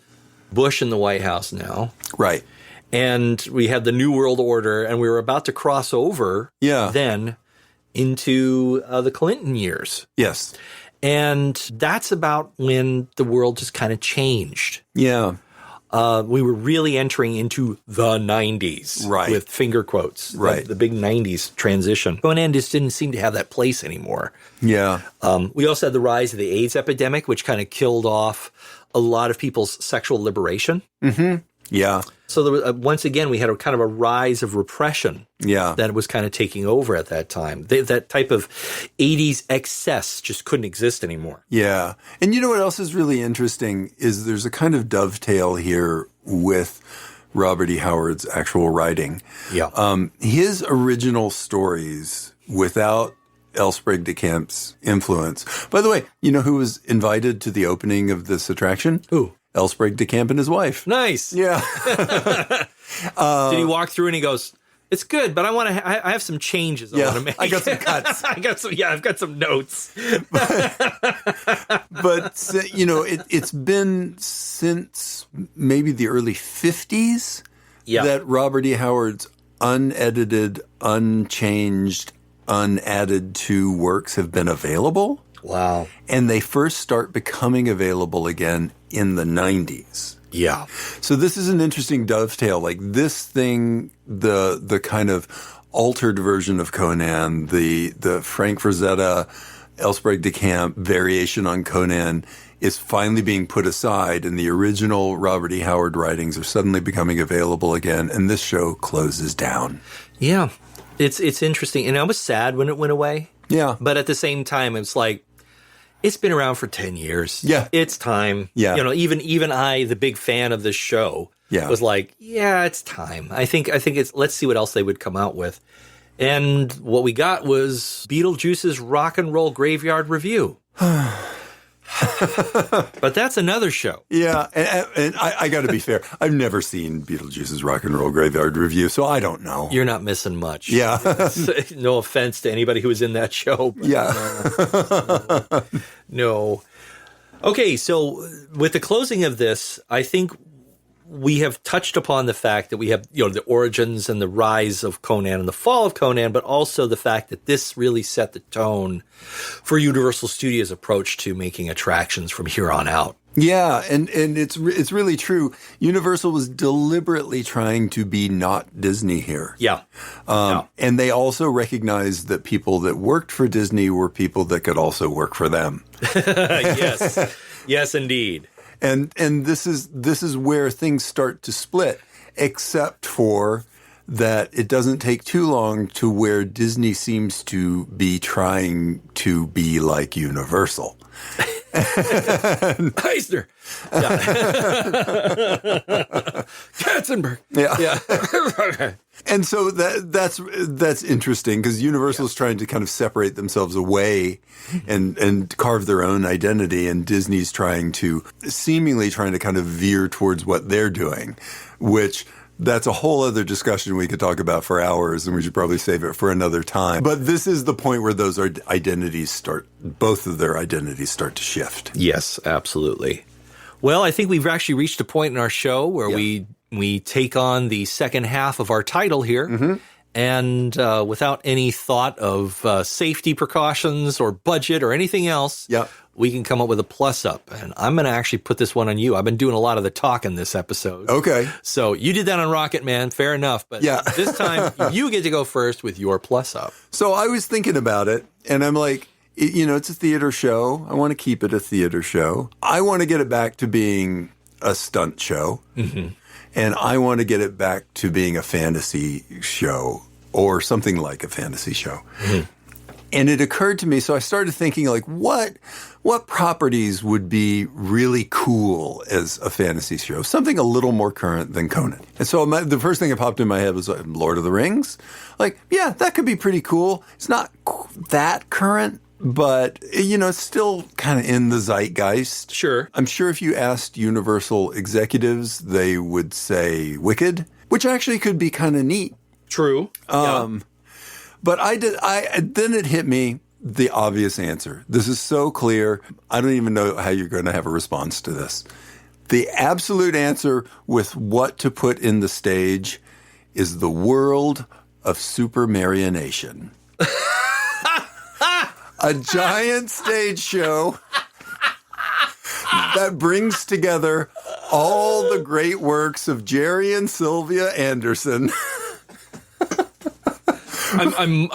D: Bush in the White House now.
C: Right.
D: And we had the New World Order, and we were about to cross over then into the Clinton years.
C: Yes.
D: And that's about when the world just kind of changed.
C: Yeah.
D: We were really entering into the 90s.
C: Right.
D: With finger quotes.
C: Right.
D: The big 90s transition. Conan just didn't seem to have that place anymore.
C: Yeah.
D: We also had the rise of the AIDS epidemic, which kind of killed off a lot of people's sexual liberation.
C: Mm-hmm. Yeah.
D: So there was, once again, we had a kind of a rise of repression that was kind of taking over at that time. That type of 80s excess just couldn't exist anymore.
C: Yeah. And you know what else is really interesting is there's a kind of dovetail here with Robert E. Howard's actual writing.
D: Yeah.
C: His original stories, without L. Sprague de Camp's influence. By the way, you know who was invited to the opening of this attraction?
D: Who?
C: L. Sprague de Camp and his wife.
D: Nice.
C: Yeah.
D: Did he walk through and he goes, "It's good, but I have some changes I want to make.
C: I got some cuts.
D: I've got some notes."
C: But it's been since maybe the early 50s that Robert E. Howard's unedited, unchanged, unadded to works have been available.
D: Wow.
C: And they first start becoming available again in the 90s.
D: Yeah.
C: So this is an interesting dovetail. Like this thing, the kind of altered version of Conan, the Frank Frazetta, L. Sprague de Camp variation on Conan is finally being put aside, and the original Robert E. Howard writings are suddenly becoming available again, and this show closes down.
D: Yeah. It's interesting. And I was sad when it went away.
C: Yeah.
D: But at the same time, it's like, it's been around for 10 years.
C: Yeah.
D: It's time.
C: Yeah.
D: Even I, the big fan of this show, was like, it's time. I think let's see what else they would come out with. And what we got was Beetlejuice's Rock and Roll Graveyard Review. But that's another show.
C: Yeah, and I got to be fair. I've never seen Beetlejuice's Rock and Roll Graveyard Review, so I don't know.
D: You're not missing much.
C: Yeah.
D: No offense to anybody who was in that show. But no. Okay, so with the closing of this, I think we have touched upon the fact that we have, the origins and the rise of Conan and the fall of Conan, but also the fact that this really set the tone for Universal Studios' approach to making attractions from here on out.
C: Yeah, and it's really true. Universal was deliberately trying to be not Disney here.
D: Yeah.
C: And they also recognized that people that worked for Disney were people that could also work for them.
D: Yes. Yes, indeed.
C: And this is where things start to split, except for that it doesn't take too long to where Disney seems to be trying to be like Universal.
D: Eisner. Katzenberg.
C: Yeah. And so that's interesting because Universal is trying to kind of separate themselves away and carve their own identity, and Disney's seemingly trying to kind of veer towards what they're doing, which that's a whole other discussion we could talk about for hours, and we should probably save it for another time. But this is the point where both of their identities start to shift.
D: Yes, absolutely. Well, I think we've actually reached a point in our show where we take on the second half of our title here, and without any thought of safety precautions or budget or anything else, we can come up with a plus up. And I'm going to actually put this one on you. I've been doing a lot of the talking this episode.
C: Okay.
D: So you did that on Rocket Man. Fair enough. But this time you get to go first with your plus up.
C: So I was thinking about it, and I'm like, it's a theater show. I want to keep it a theater show. I want to get it back to being a stunt show. Mm-hmm. And I want to get it back to being a fantasy show or something like a fantasy show. Mm-hmm. And it occurred to me, so I started thinking, like, what properties would be really cool as a fantasy show? Something a little more current than Conan. And so the first thing that popped in my head was like, Lord of the Rings. Like, yeah, that could be pretty cool. It's not that current, but, it's still kind of in the zeitgeist.
D: Sure.
C: I'm sure if you asked Universal executives, they would say Wicked, which actually could be kind of neat.
D: True.
C: But then it hit me, the obvious answer. This is so clear. I don't even know how you're going to have a response to this. The absolute answer with what to put in the stage is the world of super marionation. A giant stage show that brings together all the great works of Jerry and Sylvia Anderson.
D: I'm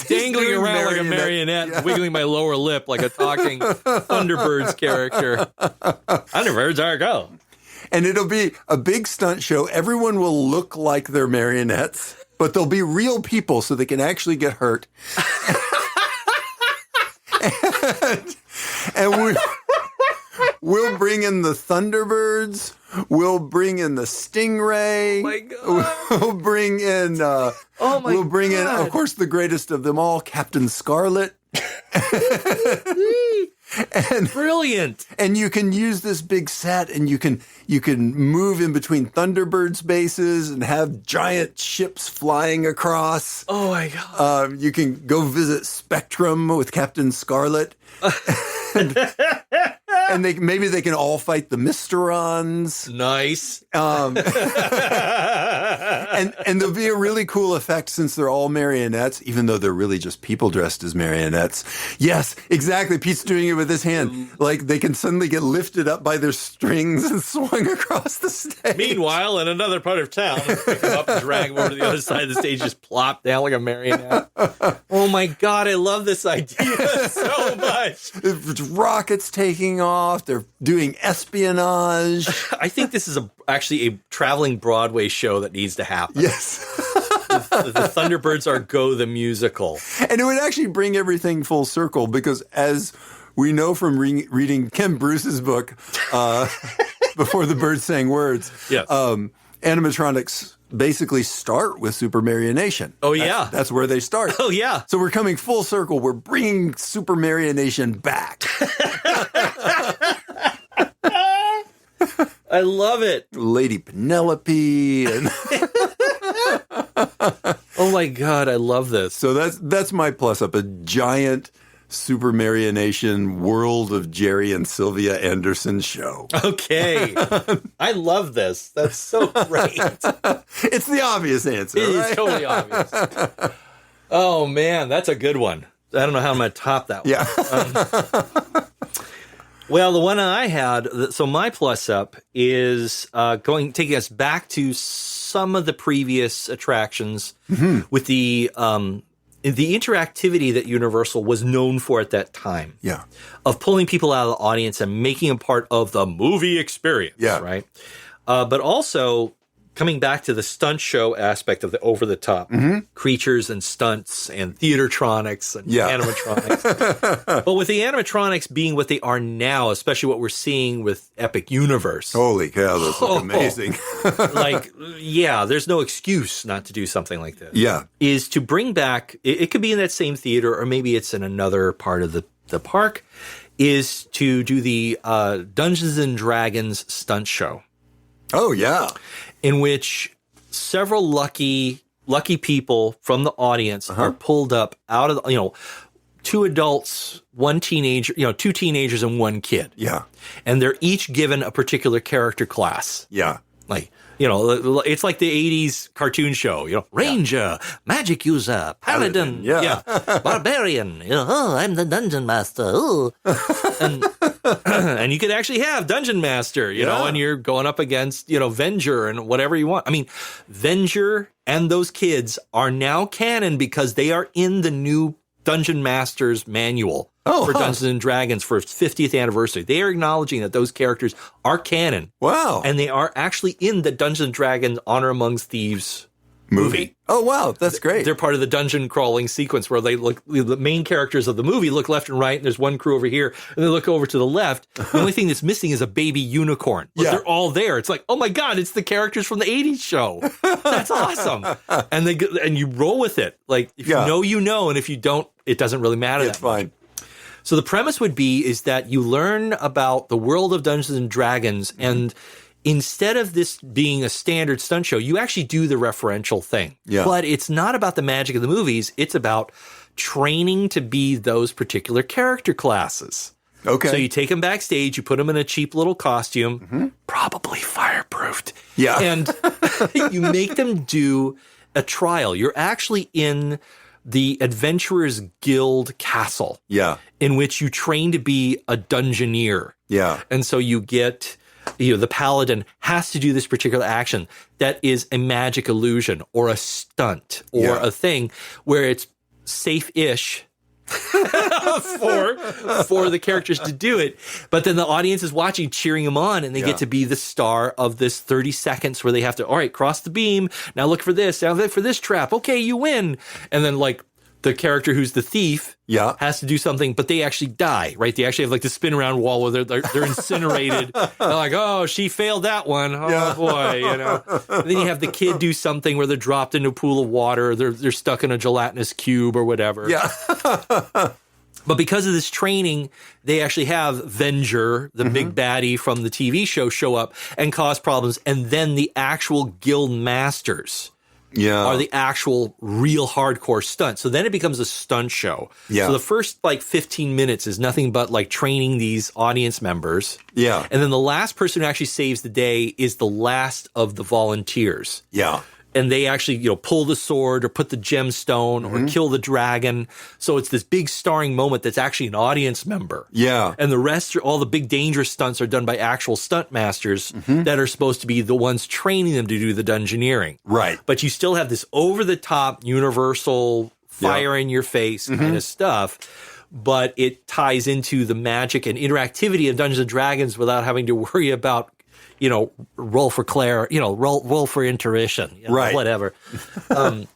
D: dangling around like a marionette, wiggling my lower lip like a talking Thunderbirds character. Thunderbirds are go.
C: And it'll be a big stunt show. Everyone will look like they're marionettes, but they'll be real people so they can actually get hurt. and we'll bring in the Thunderbirds. We'll bring in the Stingray.
D: Oh my God.
C: We'll bring in, of course, the greatest of them all, Captain Scarlet. And
D: brilliant.
C: And you can use this big set, and you can move in between Thunderbirds bases and have giant ships flying across.
D: Oh my God.
C: You can go visit Spectrum with Captain Scarlet. And maybe they can all fight the Mysterons.
D: Nice.
C: And there'll be a really cool effect since they're all marionettes, even though they're really just people dressed as marionettes. Yes, exactly. Pete's doing it with his hand. Like they can suddenly get lifted up by their strings and swung across the stage.
D: Meanwhile, in another part of town, pick them up and drag them over to the other side of the stage, just plop down like a marionette. Oh my God, I love this idea so much.
C: Rockets taking off. They're doing espionage.
D: I think this is actually a traveling Broadway show that needs to happen.
C: Yes.
D: The Thunderbirds are Go the musical.
C: And it would actually bring everything full circle because as we know from reading Ken Bruce's book, Before the Birds Sang Words,
D: yes.
C: Animatronics basically start with super marionation.
D: Oh, yeah.
C: That's where they start.
D: Oh, yeah.
C: So we're coming full circle. We're bringing super marionation back.
D: I love it.
C: Lady Penelope. And
D: oh, my God. I love this.
C: So that's my plus up, a giant super marionation world of Jerry and Sylvia Anderson show.
D: Okay. I love this. That's so great.
C: It's the obvious answer.
D: It
C: right?
D: is totally obvious. Oh, man. That's a good one. I don't know how I'm going to top that one.
C: Yeah.
D: Well, the one I had, so my plus up is taking us back to some of the previous attractions with the interactivity that Universal was known for at that time.
C: Yeah.
D: Of pulling people out of the audience and making them part of the movie experience. Yeah. Right. But also coming back to the stunt show aspect of the over-the-top creatures and stunts and theatertronics and animatronics. But with the animatronics being what they are now, especially what we're seeing with Epic Universe.
C: Holy cow, those look amazing.
D: There's no excuse not to do something like this.
C: Yeah.
D: Is to bring back, it could be in that same theater or maybe it's in another part of the park, is to do the Dungeons & Dragons stunt show.
C: Oh, yeah.
D: In which several lucky people from the audience are pulled up out of, two adults, one teenager, two teenagers and one kid.
C: Yeah.
D: And they're each given a particular character class.
C: Yeah.
D: Like, it's like the 80s cartoon show, Ranger, Magic User, Paladin, Barbarian, I'm the Dungeon Master. And you could actually have Dungeon Master, and you're going up against, Venger and whatever you want. I mean, Venger and those kids are now canon because they are in the new Dungeon Master's manual for Dungeons and Dragons for its 50th anniversary. They are acknowledging that those characters are canon.
C: Wow.
D: And they are actually in the Dungeons and Dragons Honor Amongst Thieves movie.
C: Oh, wow. That's great.
D: They're part of the dungeon crawling sequence where they look, the main characters of the movie look left and right, and there's one crew over here, and they look over to the left. The only thing that's missing is a baby unicorn. But they're all there. It's like, oh my God, it's the characters from the 80s show. That's awesome. And you roll with it. Like, if you know, you know, and if you don't, it doesn't really matter.
C: It's fine.
D: So the premise would be is that you learn about the world of Dungeons and Dragons, and instead of this being a standard stunt show, you actually do the referential thing.
C: Yeah.
D: But it's not about the magic of the movies. It's about training to be those particular character classes.
C: Okay.
D: So you take them backstage, you put them in a cheap little costume, probably fireproofed.
C: Yeah.
D: And you make them do a trial. You're actually in the Adventurers Guild castle.
C: Yeah.
D: In which you train to be a dungeoneer.
C: Yeah.
D: And so you get, the paladin has to do this particular action that is a magic illusion or a stunt or a thing where it's safe-ish for the characters to do it. But then the audience is watching, cheering them on, and they get to be the star of this 30 seconds where they have to, all right, cross the beam. Now look for this. Now look for this trap. Okay, you win. And then like the character who's the thief has to do something, but they actually die, right? They actually have like the spin around wall where they're incinerated. They're like, oh, she failed that one. Oh boy, And then you have the kid do something where they're dropped into a pool of water. They're stuck in a gelatinous cube or whatever.
C: Yeah.
D: But because of this training, they actually have Venger, the big baddie from the TV show up and cause problems. And then the actual guild masters are the actual real hardcore stunts. So then it becomes a stunt show. Yeah. So the first like 15 minutes is nothing but like training these audience members. Yeah. And then the last person who actually saves the day is the last of the volunteers. Yeah. And they actually, pull the sword or put the gemstone or kill the dragon. So it's this big starring moment that's actually an audience member. Yeah. And the rest, all the big dangerous stunts are done by actual stunt masters that are supposed to be the ones training them to do the dungeoneering. Right. But you still have this over-the-top, universal, fire-in-your-face kind of stuff. But it ties into the magic and interactivity of Dungeons & Dragons without having to worry about roll for roll for intuition, right? Whatever. And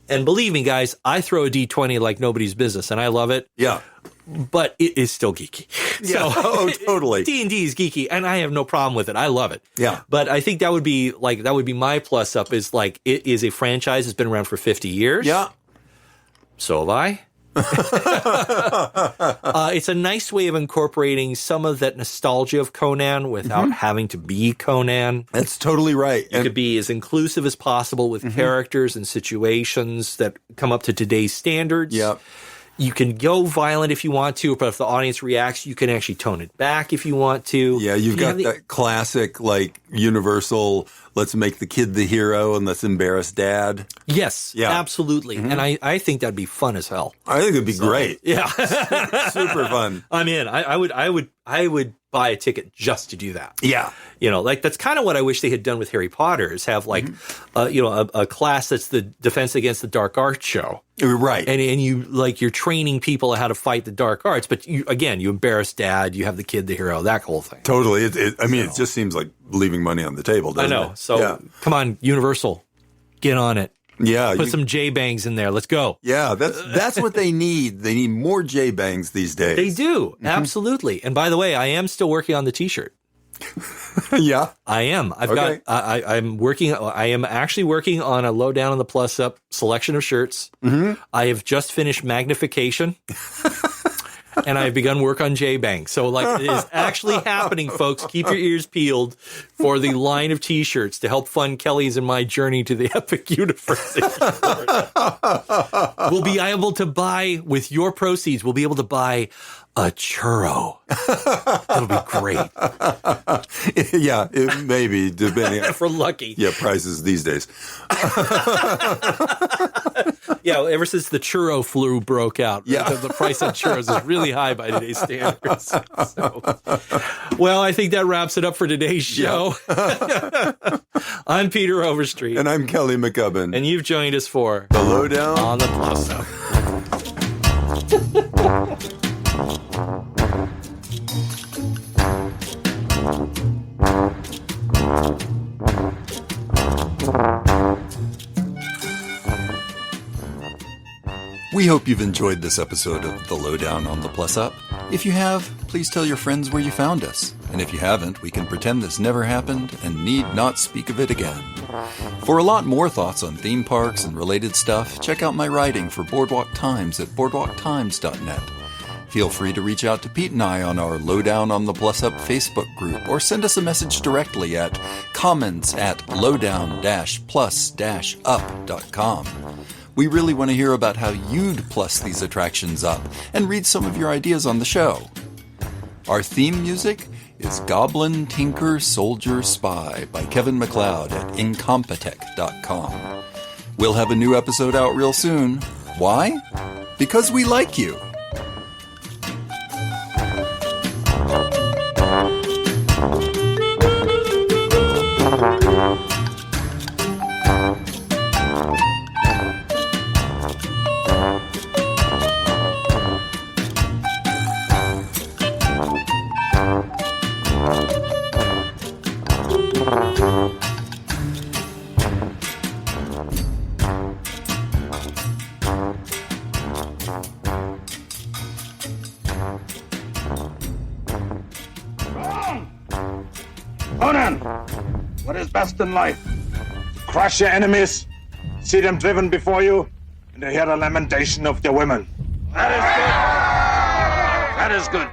D: believe me, guys, I throw a D20 like nobody's business, and I love it. Yeah. But it is still geeky.
C: Yeah. So, totally.
D: D&D is geeky, and I have no problem with it. I love it. Yeah. But I think that would be my plus up is like, it is a franchise that's been around for 50 years. Yeah. So have I. It's a nice way of incorporating some of that nostalgia of Conan without having to be Conan.
C: That's totally right.
D: You could be as inclusive as possible with characters and situations that come up to today's standards. Yep. You can go violent if you want to, but if the audience reacts, you can actually tone it back if you want to.
C: Yeah, you've got that classic, like, universal, let's make the kid the hero and let's embarrass dad.
D: Yes, absolutely. And I think that'd be fun as hell.
C: I think it'd be great.
D: Yeah.
C: Super fun.
D: I'm in. I would buy a ticket just to do that.
C: Yeah.
D: Like that's kind of what I wish they had done with Harry Potter is have like, a class that's the Defense Against the Dark Arts show.
C: Right.
D: And you're training people how to fight the dark arts, but you embarrass dad, you have the kid, the hero, that whole thing.
C: Totally. It just seems like leaving money on the table, doesn't it?
D: I know. So come on, Universal, get on it.
C: Yeah.
D: Put some J-bangs in there. Let's go.
C: Yeah, that's what they need. They need more J-bangs these days.
D: They do. Absolutely. And by the way, I am still working on the t-shirt.
C: Yeah.
D: I am. I am actually working on a lowdown on the plus up selection of shirts. I have just finished magnification. And I've begun work on J-Bang. So, it is actually happening, folks. Keep your ears peeled for the line of T-shirts to help fund Kelly's and my journey to the epic universe. We'll be able to buy, with your proceeds, we'll be able to buy a churro. That'll be great.
C: Yeah, it may be, depending
D: if we're lucky.
C: Yeah, prices these days.
D: Yeah, ever since the churro flu broke out, the price on churros is really high by today's standards. So, well, I think that wraps it up for today's show. Yeah. I'm Peter Overstreet.
C: And I'm Kelly McCubbin.
D: And you've joined us for
C: The Lowdown
D: on the Plus Up.
B: We hope you've enjoyed this episode of The Lowdown on the Plus Up. If you have, please tell your friends where you found us. And if you haven't, we can pretend this never happened and need not speak of it again. For a lot more thoughts on theme parks and related stuff, check out my writing for Boardwalk Times at boardwalktimes.net. Feel free to reach out to Pete and I on our Lowdown on the Plus Up Facebook group, or send us a message directly at comments@lowdown-plus-up.com. We really want to hear about how you'd plus these attractions up and read some of your ideas on the show. Our theme music is Goblin Tinker Soldier Spy by Kevin MacLeod at incompetech.com. We'll have a new episode out real soon. Why? Because we like you.
G: Conan, what is best in life? Crush your enemies, see them driven before you, and to hear the lamentation of their women. That is good. That is good.